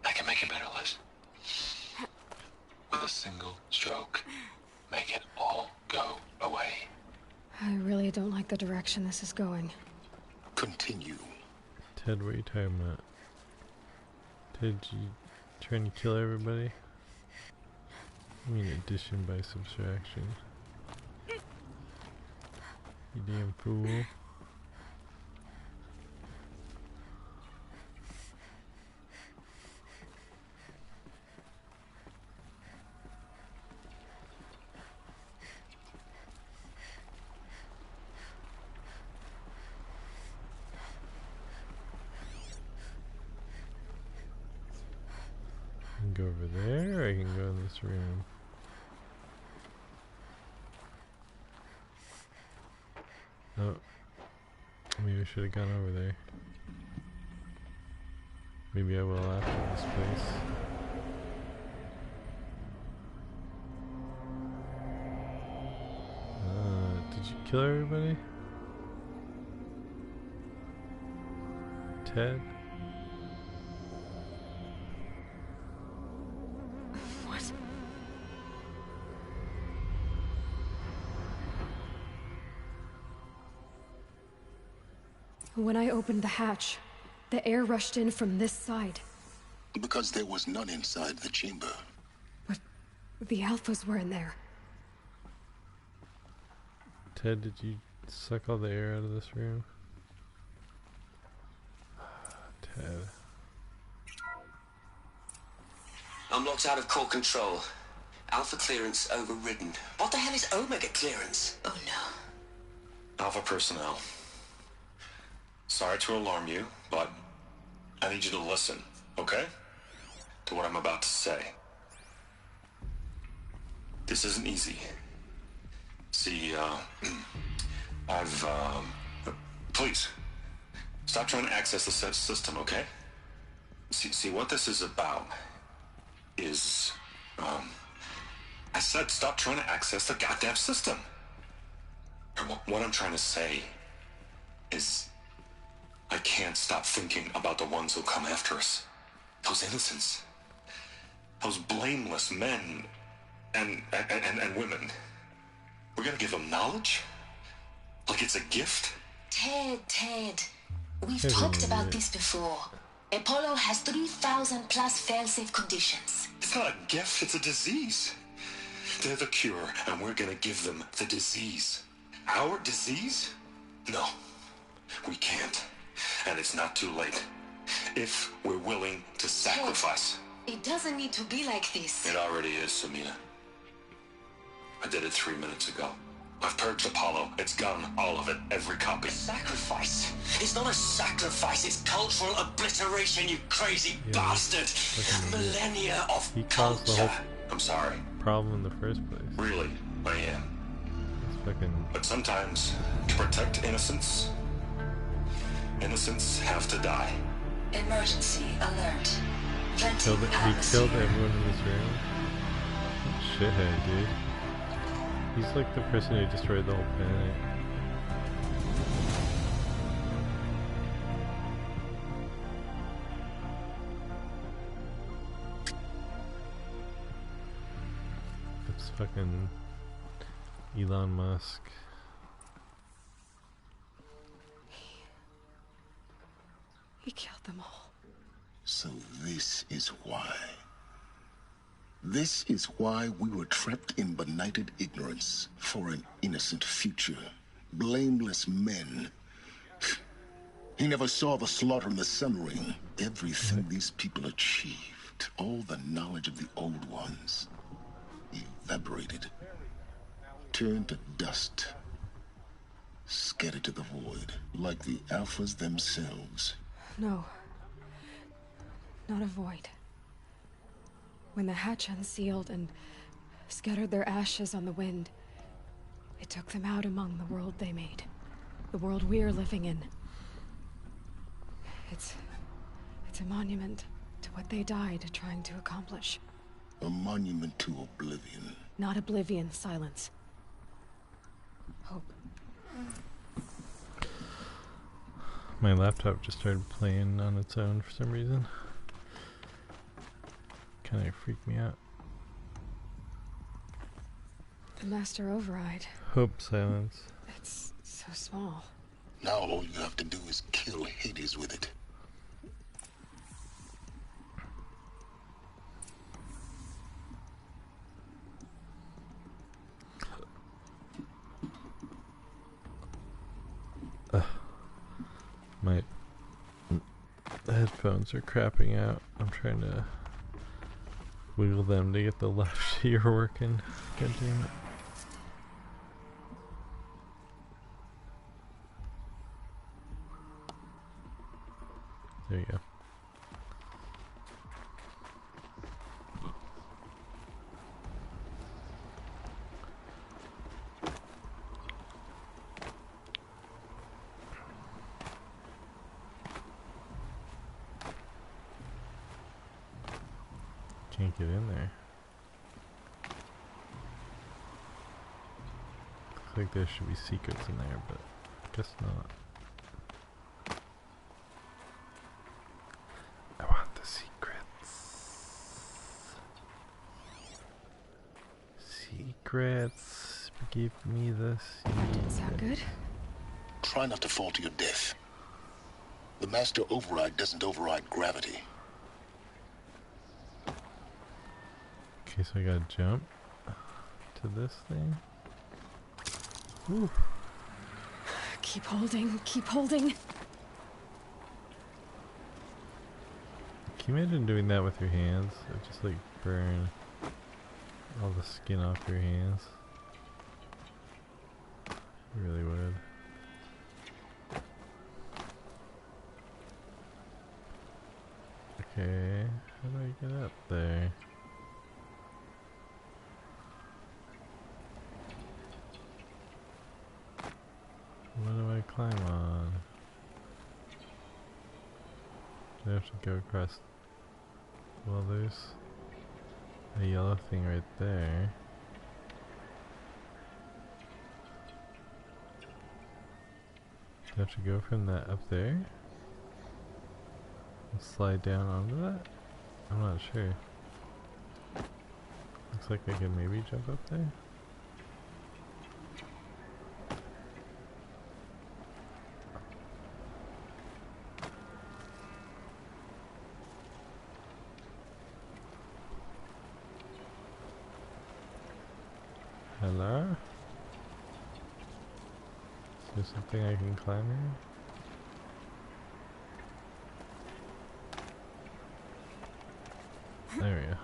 I can make it better, Liz. With a single stroke, make it all go away. I really don't like the direction this is going. Continue. Ted, what are you talking about? Ted, you trying to kill everybody? I mean addition by subtraction. You damn fool. I can go over there, or I can go in this room. Oh, maybe I should have gone over there. Maybe I will after this place. Did you kill everybody? Ted? What? When I opened the hatch, the air rushed in from this side. Because there was none inside the chamber. But the Alphas were in there. Ted, did you suck all the air out of this room? Ted. I'm locked out of core control. Alpha clearance overridden. What the hell is Omega clearance? Oh no. Alpha personnel. Sorry to alarm you, but I need you to listen, okay? To what I'm about to say. This isn't easy. See, please, stop trying to access the system, okay? See, what this is about is, I said stop trying to access the goddamn system. What I'm trying to say is, I can't stop thinking about the ones who come after us. Those innocents. Those blameless men and women. We're gonna give them knowledge? Like it's a gift? Ted. We've talked about this before. Apollo has 3,000 plus fail-safe conditions. It's not a gift, it's a disease. They're the cure, and we're gonna give them the disease. Our disease? No, we can't. And it's not too late. If we're willing to sacrifice. Ted, it doesn't need to be like this. It already is, Samina. I did it 3 minutes ago. I've purged Apollo. It's gone, all of it, every copy. Sacrifice? It's not a sacrifice, it's cultural obliteration, you crazy bastard! Millennia of he caused the culture. whole I'm sorry. problem in the first place. Really, I am. It's fucking... But sometimes, to protect innocence, innocents have to die. Emergency alert. He killed everyone in this room? Shithead, dude. He's like the person who destroyed the whole planet. It's fucking Elon Musk. He killed them all. So this is why. This is why we were trapped in benighted ignorance for an innocent future. Blameless men. He never saw the slaughter in the Sun Ring. Everything these people achieved, all the knowledge of the old ones, evaporated, turned to dust, scattered to the void, like the Alphas themselves. No. Not a void. When the hatch unsealed and scattered their ashes on the wind, it took them out among the world they made. The world we're living in. It's a monument to what they died trying to accomplish. A monument to oblivion. Not oblivion, silence. Hope. My laptop just started playing on its own for some reason. Kind of freaked me out. The master override. Hope silence. It's so small. Now all you have to do is kill Hades with it. My headphones are crapping out. I'm trying to wiggle them to get the left ear working. God damn it. There you go. Can't get in there. Looks like there should be secrets in there, but I guess not. I want the secrets. Secrets. Give me the secrets. Didn't sound good. Try not to fall to your death. The master override doesn't override gravity. Okay, so I gotta jump to this thing. Ooh. Keep holding, keep holding. Can you imagine doing that with your hands? It just like burn all the skin off your hands. You really would. Okay, how do I get up there? What do I climb on? Do I have to go across? Well, there's a yellow thing right there. Do I have to go from that up there? And slide down onto that? I'm not sure. Looks like I can maybe jump up there. Hello? Is there something I can climb here? There we go.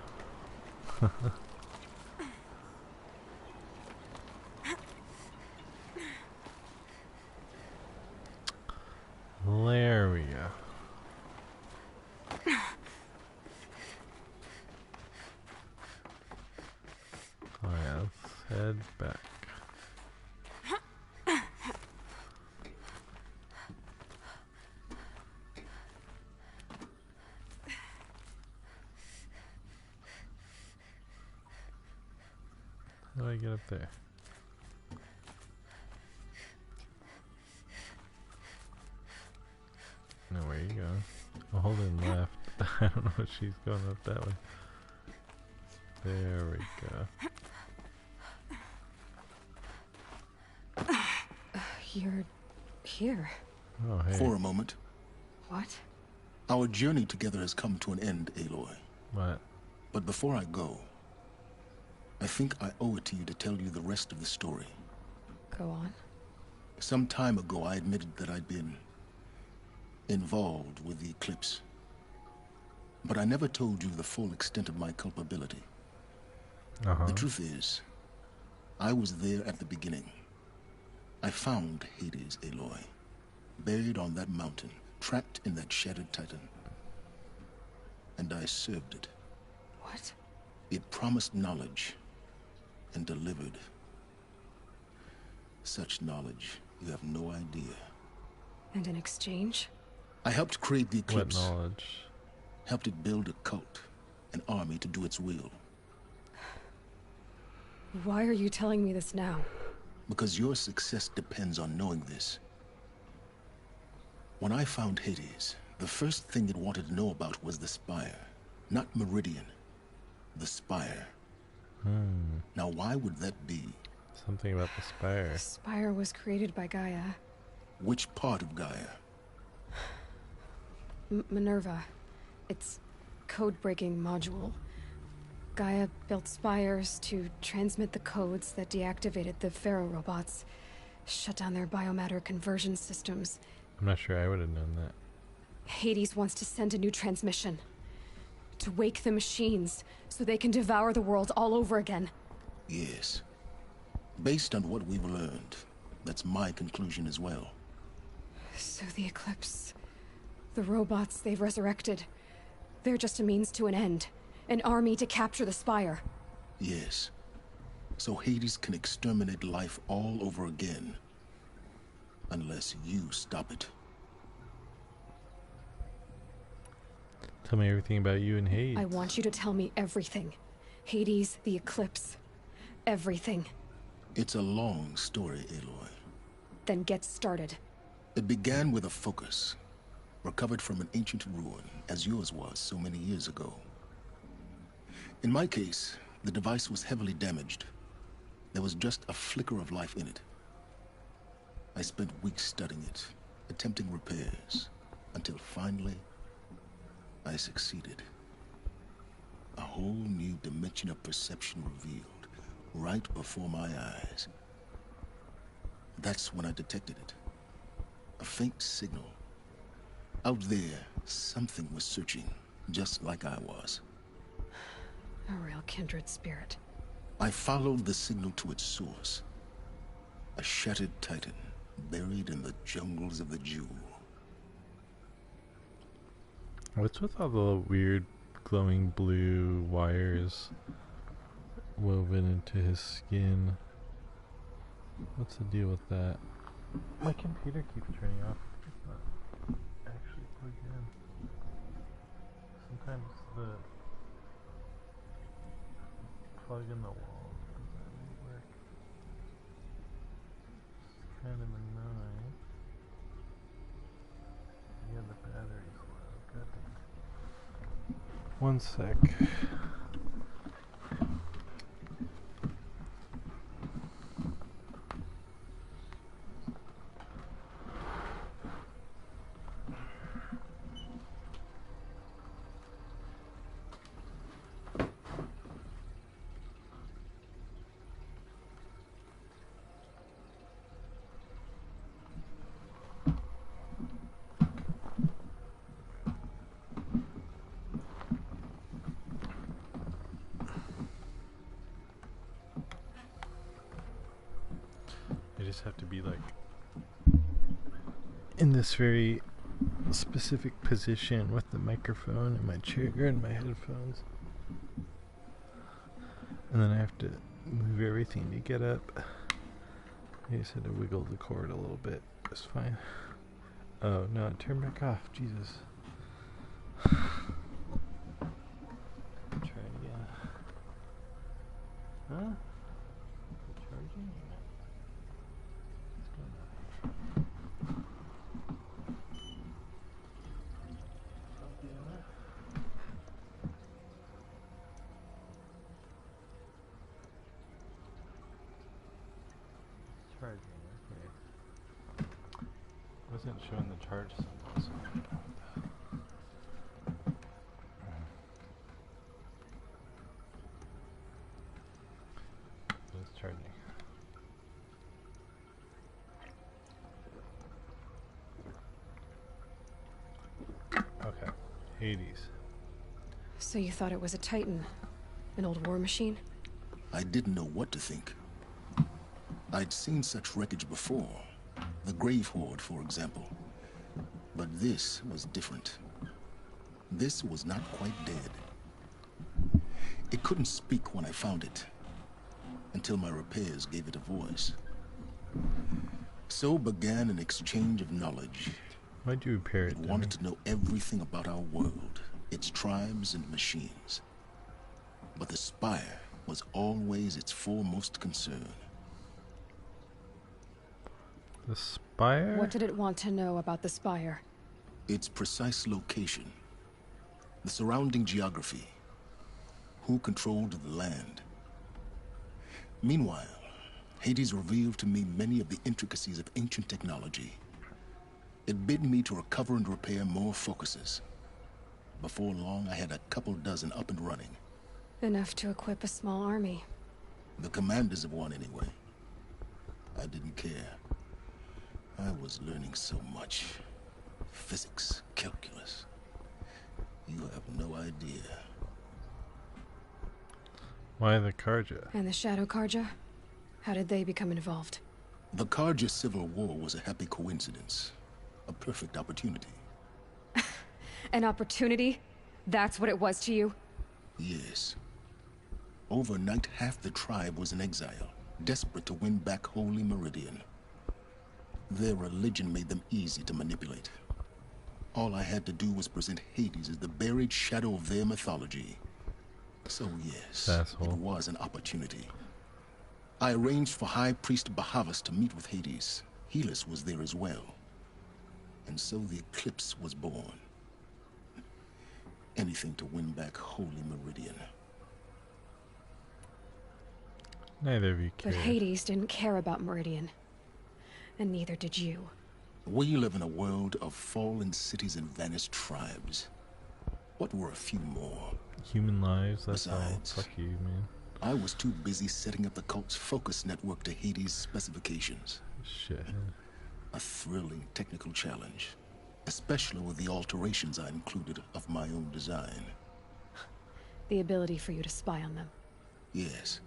There we go. Alright, let's head back. How do I get up there? No, where are you going? I'm holding left. I don't know if she's going up that way. There we go. You're here. Oh, hey. For a moment. What? Our journey together has come to an end, Aloy. What? But before I go, I think I owe it to you to tell you the rest of the story. Go on. Some time ago, I admitted that I'd been involved with the eclipse. But I never told you the full extent of my culpability. The truth is, I was there at the beginning. I found Hades, Aloy, buried on that mountain, trapped in that shattered titan. And I served it. What? It promised knowledge and delivered. Such knowledge, you have no idea. And in exchange? I helped create the eclipse. What knowledge? Helped it build a cult, an army to do its will. Why are you telling me this now? Because your success depends on knowing this. When I found Hades, the first thing it wanted to know about was the Spire. Not Meridian. The Spire. Now why would that be? Something about the Spire. The Spire was created by Gaia. Which part of Gaia? Minerva. It's code-breaking module. Gaia built spires to transmit the codes that deactivated the Pharaoh robots, shut down their biomatter conversion systems. I'm not sure I would have known that. Hades wants to send a new transmission. To wake the machines, so they can devour the world all over again. Yes. Based on what we've learned, that's my conclusion as well. So the Eclipse, the robots they've resurrected, they're just a means to an end. An army to capture the Spire. Yes. So Hades can exterminate life all over again. Unless you stop it. Tell me everything about you and Hades. I want you to tell me everything. Hades, the Eclipse. Everything. It's a long story, Aloy. Then get started. It began with a focus. Recovered from an ancient ruin, as yours was so many years ago. In my case, the device was heavily damaged. There was just a flicker of life in it. I spent weeks studying it, attempting repairs, until finally, I succeeded. A whole new dimension of perception revealed, right before my eyes. That's when I detected it. A faint signal. Out there, something was searching, just like I was. A real kindred spirit. I followed the signal to its source. A shattered titan, buried in the jungles of the Jewel. What's with all the weird glowing blue wires woven into his skin? What's the deal with that? My computer keeps turning off. It's not actually plugged in. Sometimes the plug in the wall doesn't really work. It's kind of annoying. Yeah, the battery's low. God dang. One sec. Have to be like in this very specific position with the microphone and my chair and my headphones, and then I have to move everything to get up. I just had to wiggle the cord a little bit. It's fine. Oh no, turn back off. Jesus. Try it again. Huh? Charging? Charging, okay. Wasn't showing the charge symbol, so I don't know but it's charging. Okay, Hades. So you thought it was a Titan? An old war machine? I didn't know what to think. I'd seen such wreckage before. The Grave Horde, for example. But this was different. This was not quite dead. It couldn't speak when I found it, until my repairs gave it a voice. So began an exchange of knowledge. Why'd you repair it? It wanted to know everything about our world, its tribes and machines. But the Spire was always its foremost concern. The Spire? What did it want to know about the Spire? Its precise location, the surrounding geography, who controlled the land. Meanwhile, Hades revealed to me many of the intricacies of ancient technology. It bid me to recover and repair more focuses. Before long, I had a couple dozen up and running. Enough to equip a small army. The commanders of one, anyway. I didn't care. I was learning so much. Physics, calculus. You have no idea. Why the Karja? And the Shadow Karja? How did they become involved? The Karja Civil War was a happy coincidence. A perfect opportunity. An opportunity? That's what it was to you? Yes. Overnight, half the tribe was in exile, desperate to win back Holy Meridian. Their religion made them easy to manipulate. All I had to do was present Hades as the buried shadow of their mythology. So yes, Asshole. it was an opportunity. I arranged for High Priest Bahavas to meet with Hades. Helis was there as well. And so the eclipse was born. Anything to win back Holy Meridian. Neither of you But cared. Hades didn't care about Meridian. And neither did you. We live in a world of fallen cities and vanished tribes. What were a few more? Human lives, that's all. Besides, Fuck you, man. I was too busy setting up the cult's focus network to Hades' specifications. Shit. A thrilling technical challenge, especially with the alterations I included of my own design. The ability for you to spy on them. Yes.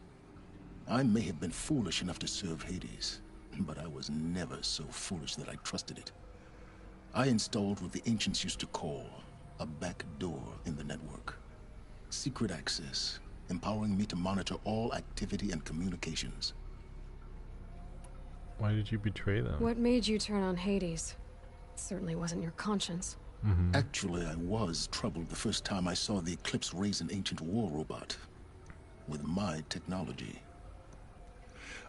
I may have been foolish enough to serve Hades, but I was never so foolish that I trusted it. I installed what the ancients used to call a back door in the network. Secret access, empowering me to monitor all activity and communications. Why did you betray them? What made you turn on Hades? It certainly wasn't your conscience. Actually, I was troubled the first time I saw the Eclipse raise an ancient war robot with my technology.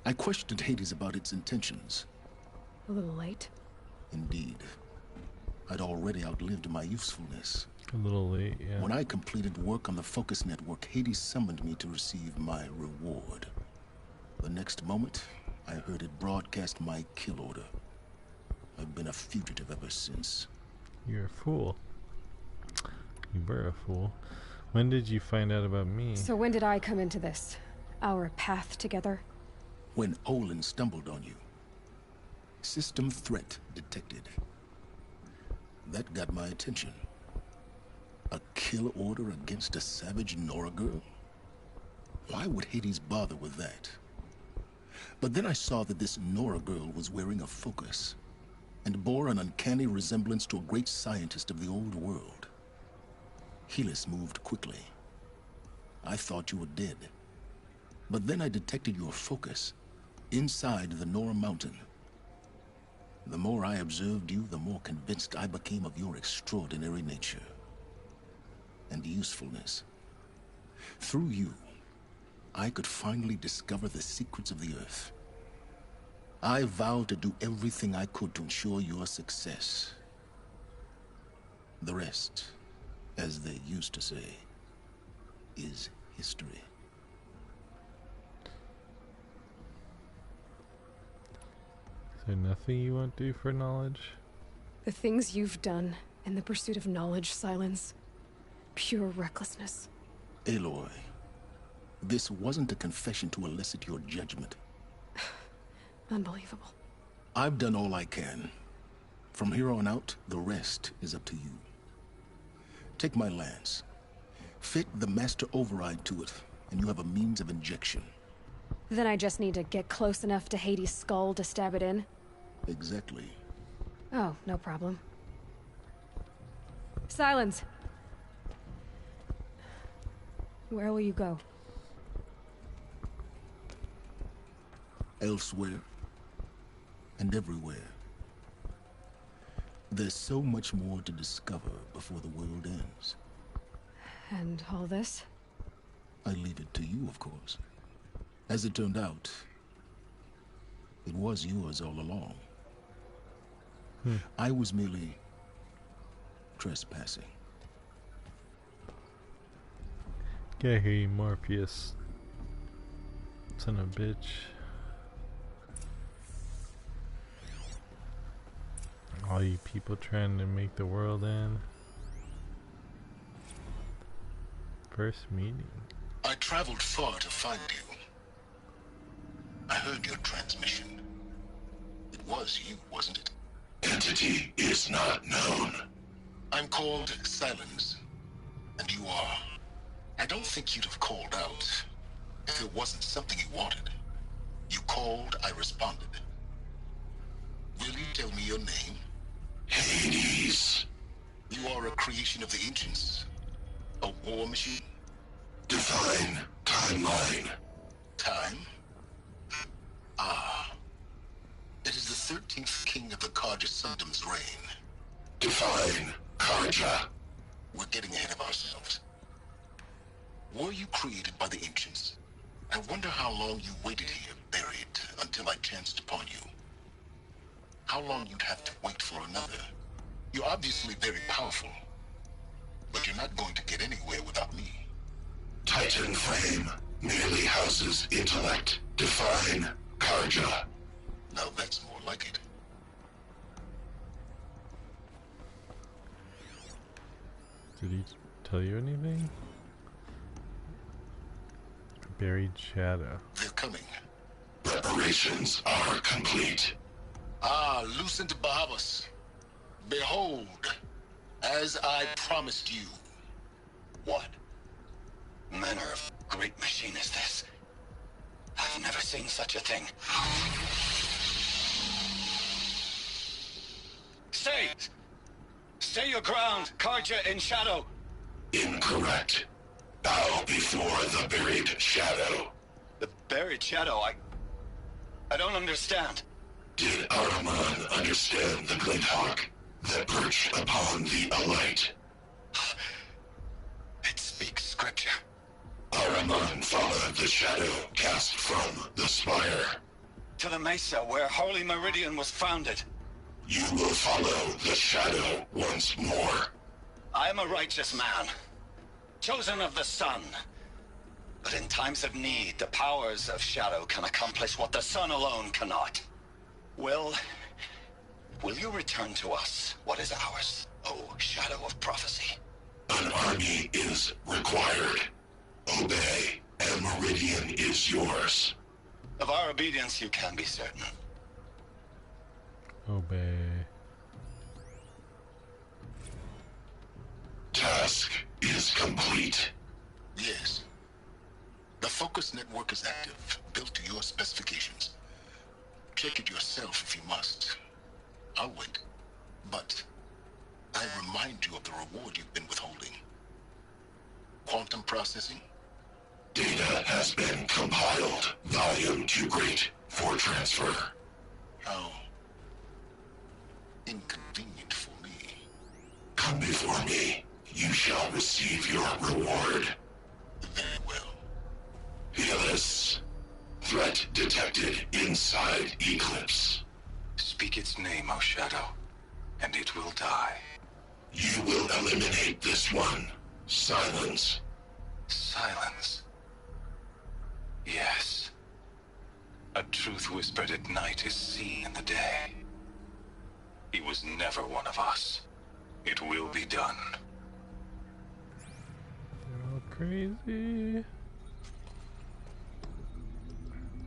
I questioned Hades about its intentions. A little late. Indeed. I'd already outlived my usefulness. A little late, yeah. When I completed work on the Focus Network, Hades summoned me to receive my reward. The next moment, I heard it broadcast my kill order. I've been a fugitive ever since. You're a fool. You were a fool. When did you find out about me? So when did I come into this? Our path together? When Olin stumbled on you. System threat detected. That got my attention. A kill order against a savage Nora girl? Why would Hades bother with that? But then I saw that this Nora girl was wearing a focus, and bore an uncanny resemblance to a great scientist of the old world. Helis moved quickly. I thought you were dead. But then I detected your focus inside the Nora mountain. The more I observed you, the more convinced I became of your extraordinary nature and usefulness. Through you, I could finally discover the secrets of the Earth. I vowed to do everything I could to ensure your success. The rest, as they used to say, is history. Is there nothing you won't do for knowledge? The things you've done in the pursuit of knowledge, Silence. Pure recklessness. Aloy, this wasn't a confession to elicit your judgment. Unbelievable. I've done all I can. From here on out, the rest is up to you. Take my lance. Fit the master override to it, and you have a means of injection. Then I just need to get close enough to Hades' skull to stab it in? Exactly. Oh, no problem. Silence! Where will you go? Elsewhere. And everywhere. There's so much more to discover before the world ends. And all this? I leave it to you, of course. As it turned out, it was yours all along. I was merely trespassing. Get here, you Morpheus. Son of a bitch. All you people trying to make the world end. First meeting. I traveled far to find you. I heard your transmission. It was you, wasn't it? Entity is not known. I'm called Silence, and you are. I don't think you'd have called out if it wasn't something you wanted. You called, I responded. Will you tell me your name? Hades. You are a creation of the ancients. A war machine? Define timeline. Time? Ah. It is the 13th king of the Karja Sundom's reign. Define Karja. We're getting ahead of ourselves. Were you created by the ancients? I wonder how long you waited here, buried, until I chanced upon you. How long you'd have to wait for another. You're obviously very powerful, but you're not going to get anywhere without me. Titan frame merely houses intellect. Define Karja. Now that's more like it. Did he tell you anything? Buried shadow. They're coming. Preparations are complete. Ah, Lucent Bahavas. Behold, as I promised you. What manner of great machine is this? I've never seen such a thing. Stay! Stay your ground, Karja in shadow! Incorrect. Bow before the buried shadow. The buried shadow? I don't understand. Did Araman understand the glint hawk that perched upon the alight? It speaks scripture. Araman followed the shadow cast from the spire. To the mesa where Holy Meridian was founded. You will follow the shadow once more. I am a righteous man, chosen of the sun. But in times of need, the powers of shadow can accomplish what the sun alone cannot. Will you return to us what is ours, O shadow of prophecy? An army is required. Obey, and Meridian is yours. Of our obedience you can be certain. Obey. Task is complete. Yes. The focus network is active, built to your specifications. Check it yourself if you must. I'll wait. But I remind you of the reward you've been withholding. Quantum processing? Data has been compiled. Volume too great for transfer. How inconvenient for me. Come before me. You shall receive your reward. Very well. Helis. Threat detected inside Eclipse. Speak its name, O Shadow, and it will die. You will eliminate this one. Silence. Silence. Yes. A truth whispered at night is seen in the day. He was never one of us. It will be done. They're all crazy.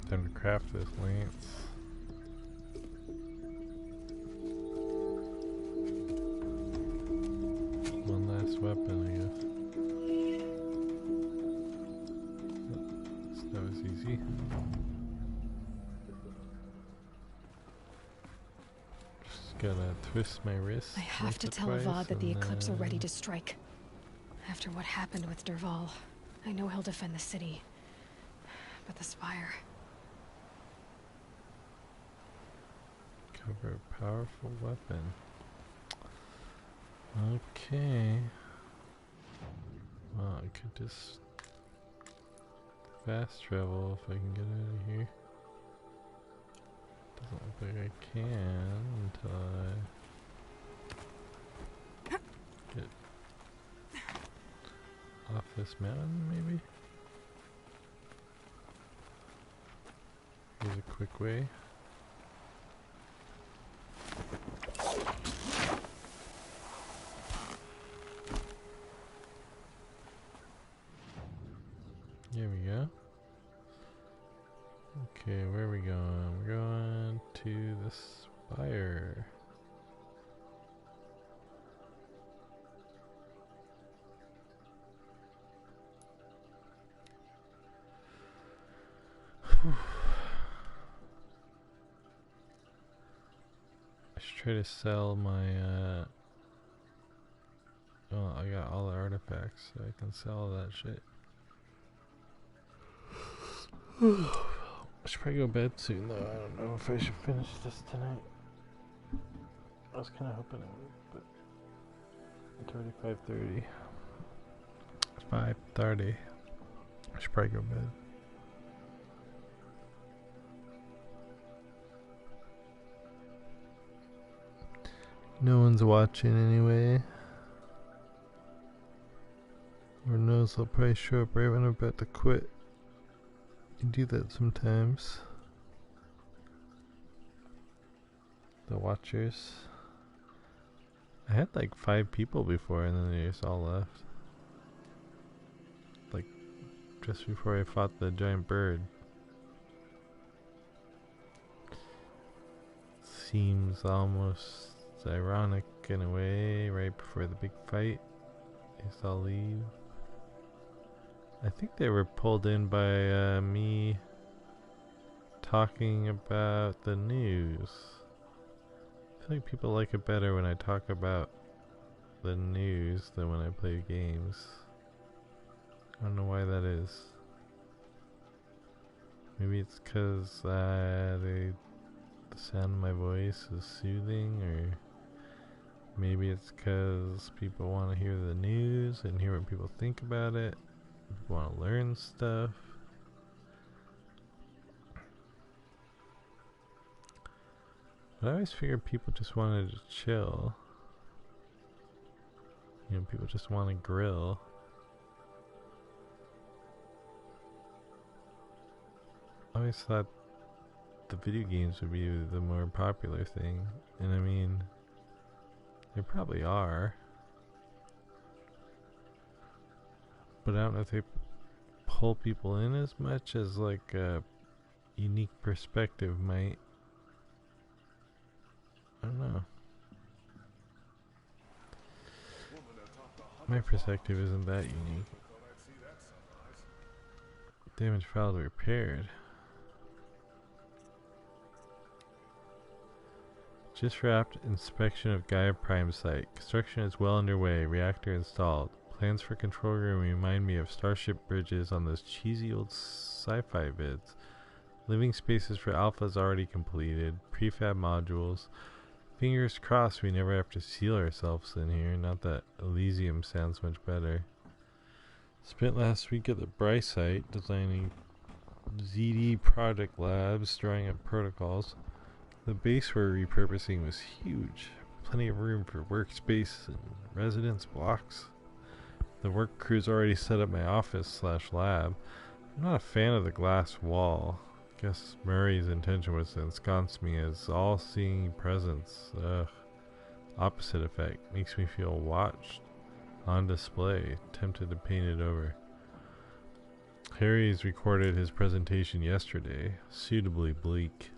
Time to craft this lance. One last weapon, I guess. That was easy. Just gotta twist my wrist. I have to tell Avad that the Eclipse are ready to strike. After what happened with Derval, I know he'll defend the city. But the Spire... Cover a powerful weapon. Okay. Well, I could just fast travel if I can get out of here. Doesn't look like I can until I... this mountain, maybe? Here's a quick way. There we go. Okay, where are we going? We're going to the spire. I should try to sell my oh, I got all the artifacts, so I can sell that shit. I should probably go to bed soon though. I don't know if I should finish this tonight. I was kinda hoping I would, but it's already 5:30. It's 5:30. I should probably go to bed. No one's watching anyway. Or knows they'll probably show up right when I'm about to quit. You do that sometimes. The watchers. I had like 5 people before and then they just all left. Like just before I fought the giant bird. Seems almost ironic in a way, right before the big fight. They just all leave. I think they were pulled in by me talking about the news. I feel like people like it better when I talk about the news than when I play games. I don't know why that is. Maybe it's because the sound of my voice is soothing, or maybe it's because people want to hear the news and hear what people think about it. People want to learn stuff. But I always figured people just wanted to chill. You know, people just want to grill. I always thought the video games would be the more popular thing. And I mean, they probably are. But I don't know if they pull people in as much as like a unique perspective might. I don't know. My perspective isn't that unique. Damage filed repaired. Just wrapped inspection of Gaia Prime site. Construction is well underway. Reactor installed. Plans for control room remind me of Starship bridges on those cheesy old sci-fi vids. Living spaces for alphas already completed. Prefab modules. Fingers crossed we never have to seal ourselves in here. Not that Elysium sounds much better. Spent last week at the Bryce site designing ZD project labs, drawing up protocols. The base we're repurposing was huge. Plenty of room for workspace and residence blocks. The work crew's already set up my office/lab. I'm not a fan of the glass wall. Guess Murray's intention was to ensconce me as all-seeing presence. Ugh. Opposite effect. Makes me feel watched. On display. Tempted to paint it over. Harry's recorded his presentation yesterday. Suitably bleak.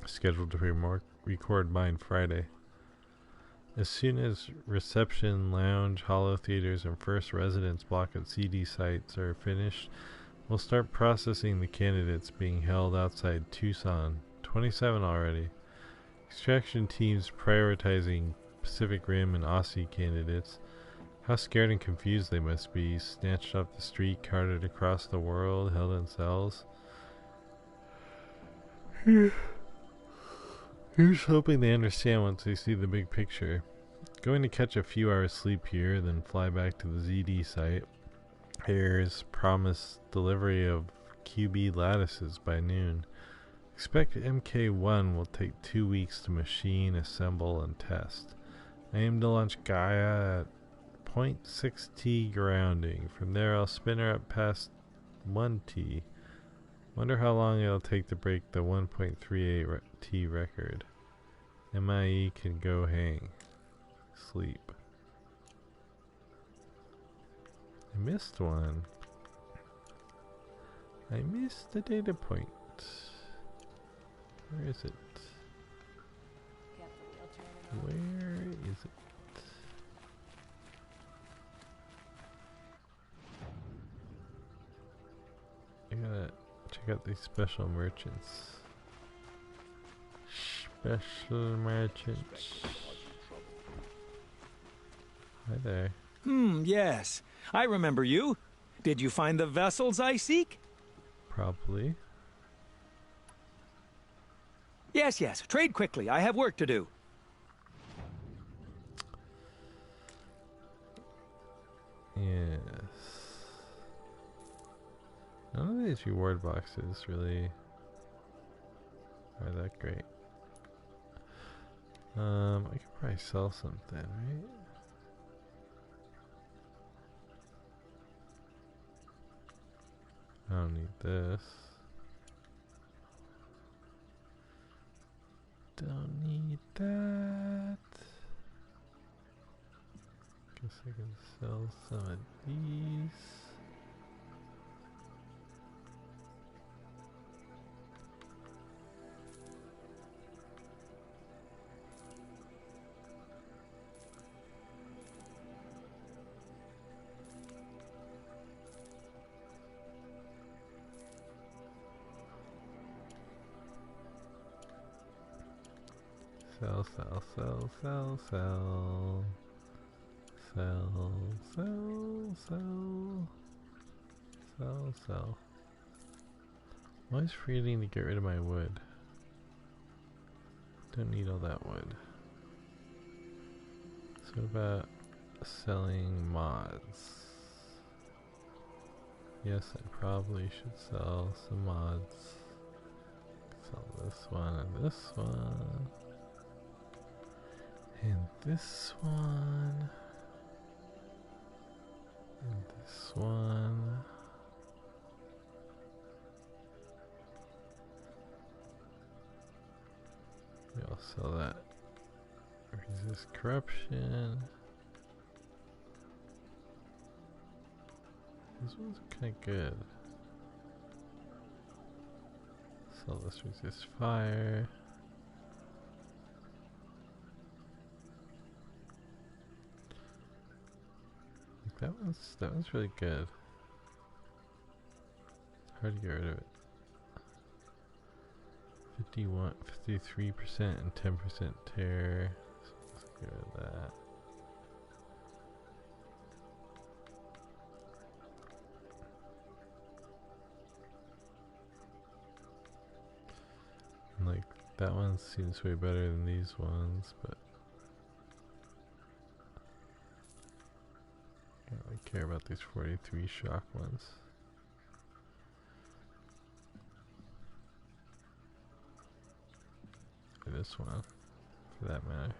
Scheduled to record mine Friday. As soon as reception, lounge, holo theaters, and first residence block at CD sites are finished, we'll start processing the candidates being held outside Tucson. 27 already. Extraction teams prioritizing Pacific Rim and Aussie candidates. How scared and confused they must be. Snatched off the street, carted across the world, held in cells. Here's hoping they understand once they see the big picture. Going to catch a few hours sleep here, then fly back to the ZD site. Here's promised delivery of QB lattices by noon. Expect MK1 will take 2 weeks to machine, assemble, and test. I aim to launch Gaia at 0.6T grounding. From there, I'll spin her up past 1T. Wonder how long it'll take to break the 1.38T record. MIE can go hang. Sleep. I missed one. I missed the data point. Where is it? Where is it? I gotta check out these special merchants. Special merchants. Hi there. Yes. I remember you. Did you find the vessels I seek? Probably. Yes. Trade quickly. I have work to do. Yes. None of these reward boxes really are that great. I could probably sell something, right? I don't need this. Don't need that. Guess I can sell some of these. Sell. I'm always forgetting to get rid of my wood. Don't need all that wood. So what about selling mods? Yes, I probably should sell some mods. Sell this one and this one. And this one. And this one. Maybe I'll sell that. Resist corruption. These ones are kind of good. Sell this resist fire. That one's really good. Hard to get rid of it. 53% and 10% tear. So let's get rid of that. And like that one seems way better than these ones, but I don't really care about these 43 shock ones. Or this one, for that matter.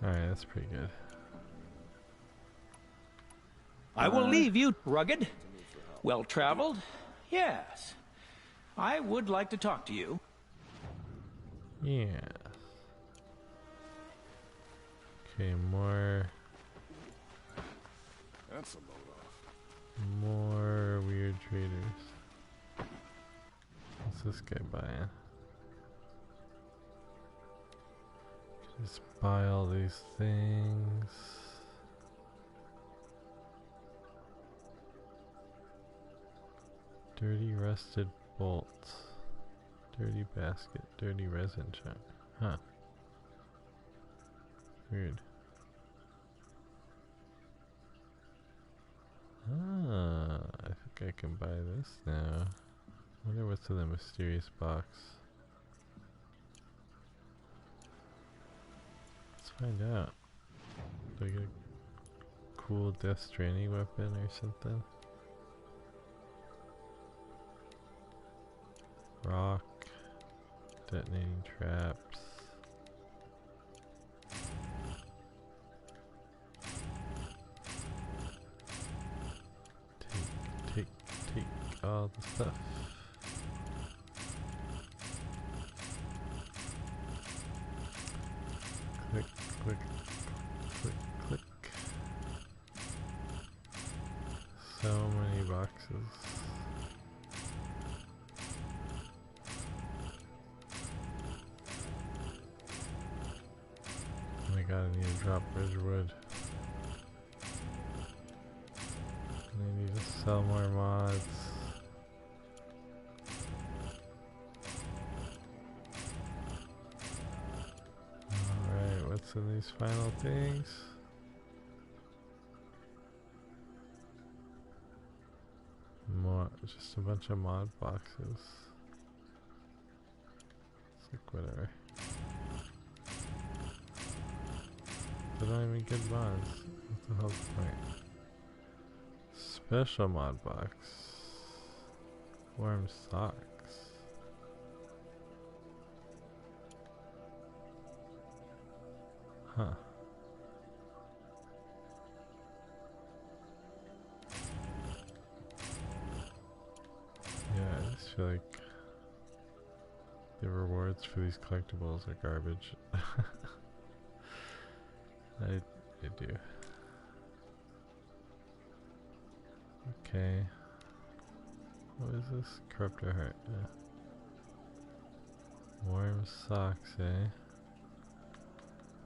Alright, that's pretty good. I will leave you, rugged. Well-traveled? Yes. I would like to talk to you. Yeah. Okay, more. That's a load off. More weird traders. What's this guy buying? Just buy all these things. Dirty rusted bolt. Dirty basket. Dirty resin chunk. Huh. Weird. Ah, I think I can buy this now. Wonder what's in the mysterious box. Let's find out. Do I get a cool Death Stranding weapon or something? rock, detonating traps. Take all the stuff. Click, click, click, click. So many boxes. Oh my god, I need to drop Ridgewood. I need to sell more mods. Alright, what's in these final things? More, just a bunch of mod boxes. It's like whatever. They're not even good mods. What the hell's the point? Special mod box. Warm socks. Huh. Yeah, I just feel like the rewards for these collectibles are garbage. I do. Okay. What is this? Corruptor heart. Yeah. Warm socks, eh?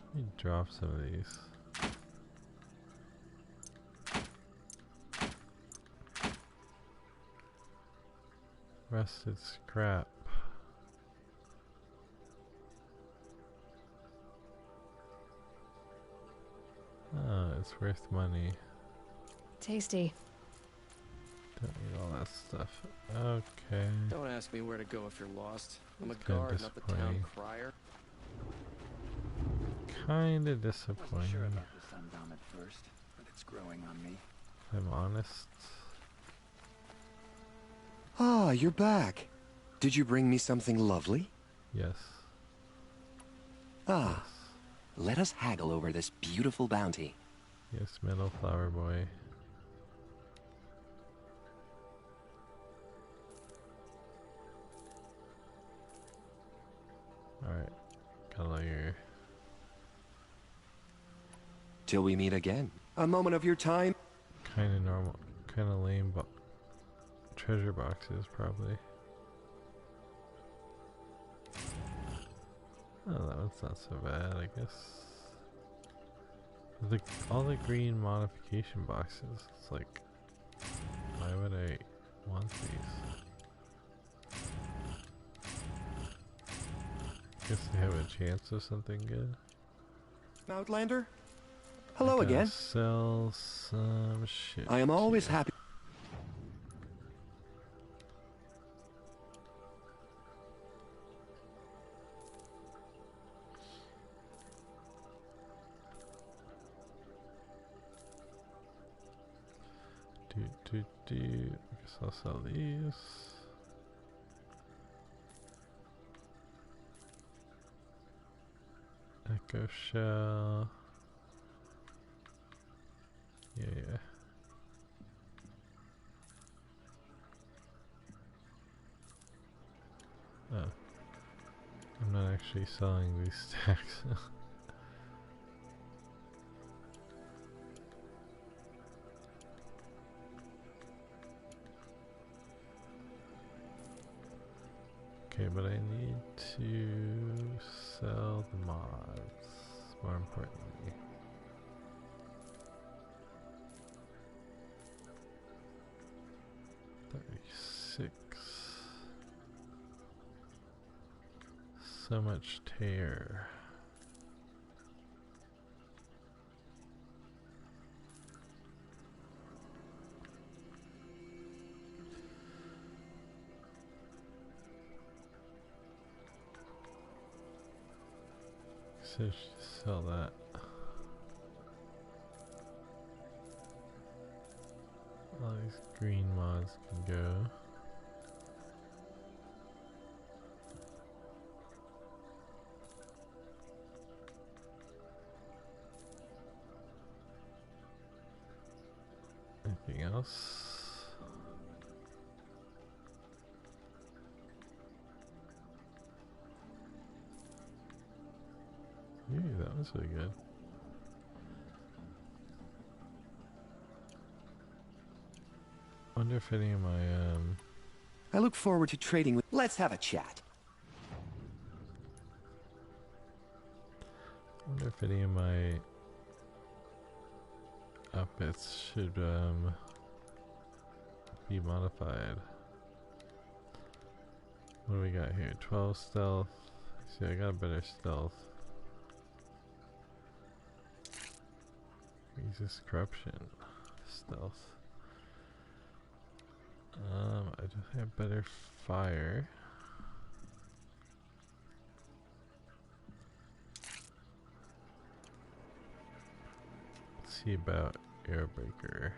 Let me drop some of these. Rusted scrap. Oh, it's worth money. Tasty. Don't need all that stuff. Okay. Don't ask me where to go if you're lost. I'm a It's kinda guard, not the town disappointing. crier. Kinda Wasn't sure disappointing. about the sundown at first, but it's growing on me. If I'm honest. Ah, you're back. Did you bring me something lovely? Yes. Ah, let us haggle over this beautiful bounty. Yes, Metal Flower Boy. Alright. Color. Till we meet again. A moment of your time. Kinda normal. Kinda lame treasure boxes, probably. Oh, that one's not so bad, I guess. All the green modification boxes, it's like, why would I want these? Guess they have a chance of something good. Outlander? Hello I gotta again. Sell some shit. I am always happy. I guess I'll sell these. Echo shell. Yeah. Oh. I'm not actually selling these stacks. Okay, but I need to sell the mods, more importantly. So much tear. So I should sell that. All these green mods can go. else? Ooh, that was really good. Wonder if any of my I look forward to trading with. Let's have a chat. wonder if any of my outfits should be modified. What do we got here? 12 stealth. See, I got better stealth. Resist corruption. Stealth. I just have better fire. Let's see about airbreaker.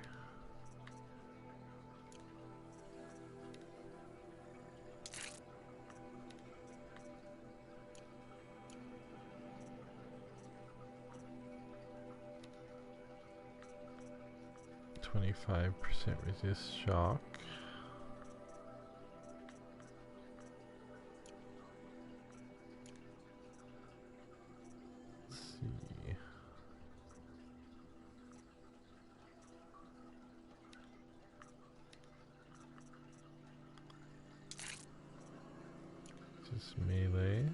%25 resist shock. Let's see. Just melee.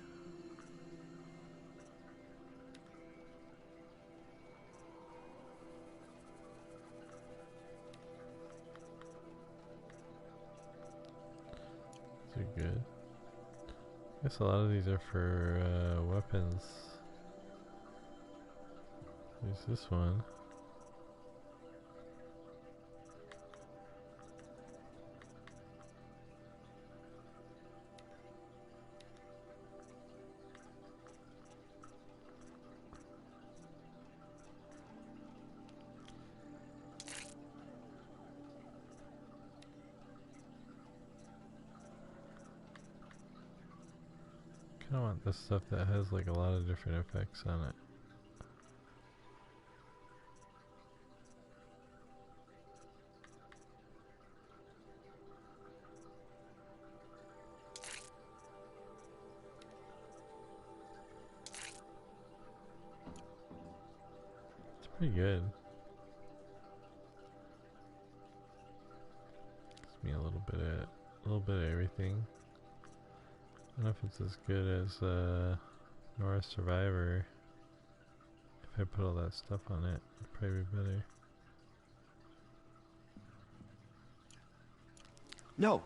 These are good. I guess a lot of these are for weapons. There's this one. I want the stuff that has like a lot of different effects on it. It's pretty good. Gives me a little bit of everything. I don't know if it's as good as Nora Survivor. If I put all that stuff on it, it'd probably be better. No,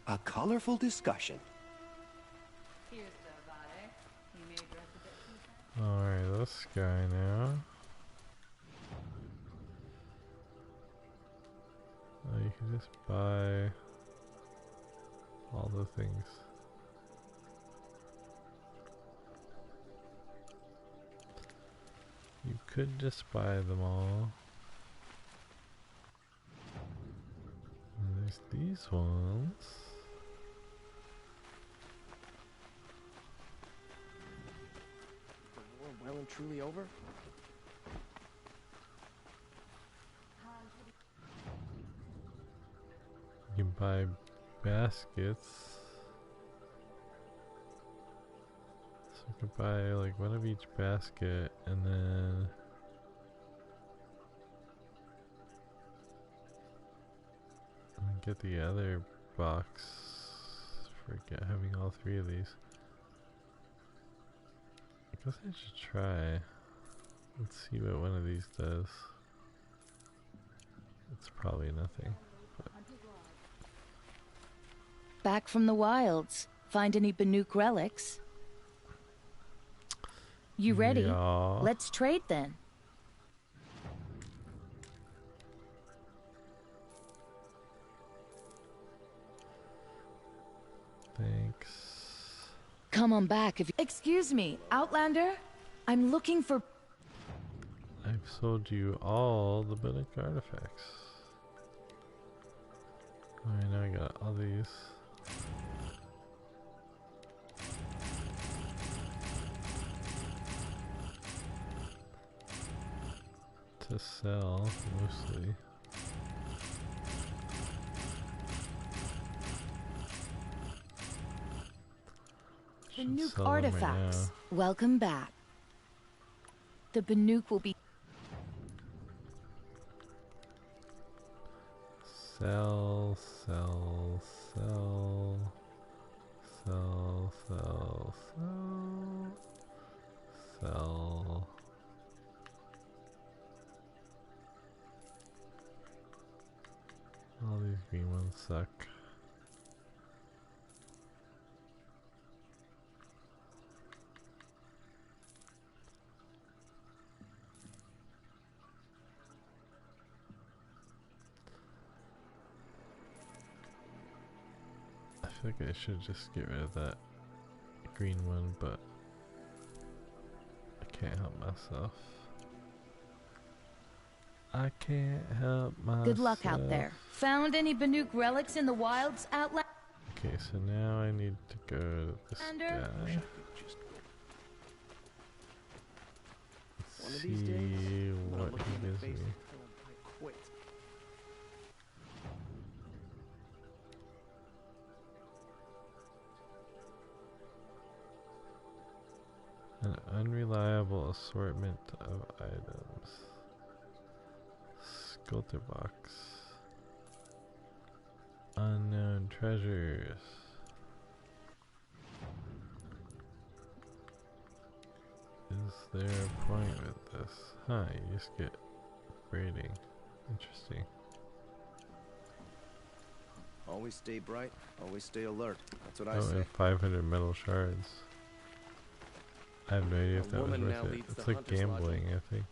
a colorful discussion. Alright, this guy now. Oh, you can just buy all the things. You could just buy them all. And there's these ones. The war well and truly over? You can buy baskets. So you could buy like one of each basket and then get the other box. Forget having all three of these. I guess I should try. Let's see what one of these does. It's probably nothing. Back from the wilds. Find any Banuk relics? You ready? Yeah. Let's trade then. Thanks. Come on back if you— Excuse me, Outlander? I'm looking for— I've sold you all the Banuk artifacts. Alright, now I got all these. To sell, mostly. Banuk sell them right artifacts. now. Welcome back. The Banuk will be... Sell, sell, sell, sell, sell, sell, sell. All these green ones suck. I feel like I should just get rid of that green one, but I can't help myself. I can't help myself. Good luck out there. Found any Banuk relics in the wilds, Outlander? Okay, so now I need to go to this guy. See what he gives me. An unreliable assortment of items. Sculptor box. Unknown treasures. Is there a point with this? Huh, you just get braiding. Interesting. Always stay bright, always stay alert. That's what I Oh, say. and 500 metal shards. I have no idea if that was worth it. It's like gambling, I think.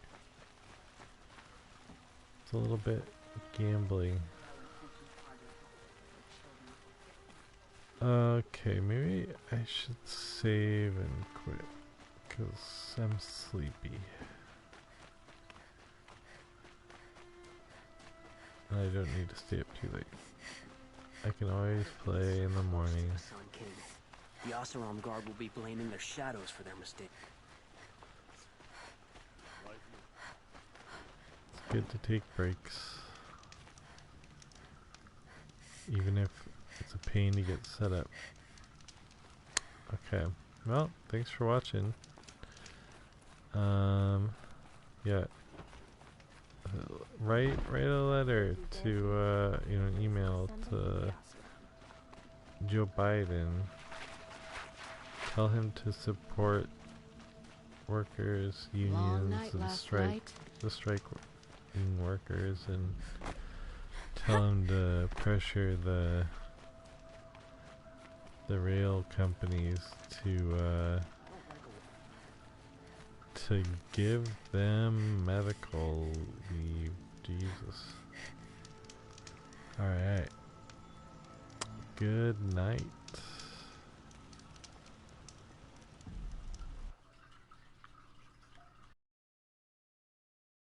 It's a little bit gambling. Okay, maybe I should save and quit, because I'm sleepy. And I don't need to stay up too late. I can always play in the morning. The Oseram Guard will be blaming their shadows for their mistake. It's good to take breaks. Even if it's a pain to get set up. Okay. Well, thanks for watching. Yeah. Write a letter to an email to Joe Biden. Tell him to support workers, unions, and the striking workers, and tell him to pressure the rail companies to give them medical leave. Jesus. Alright. Good night.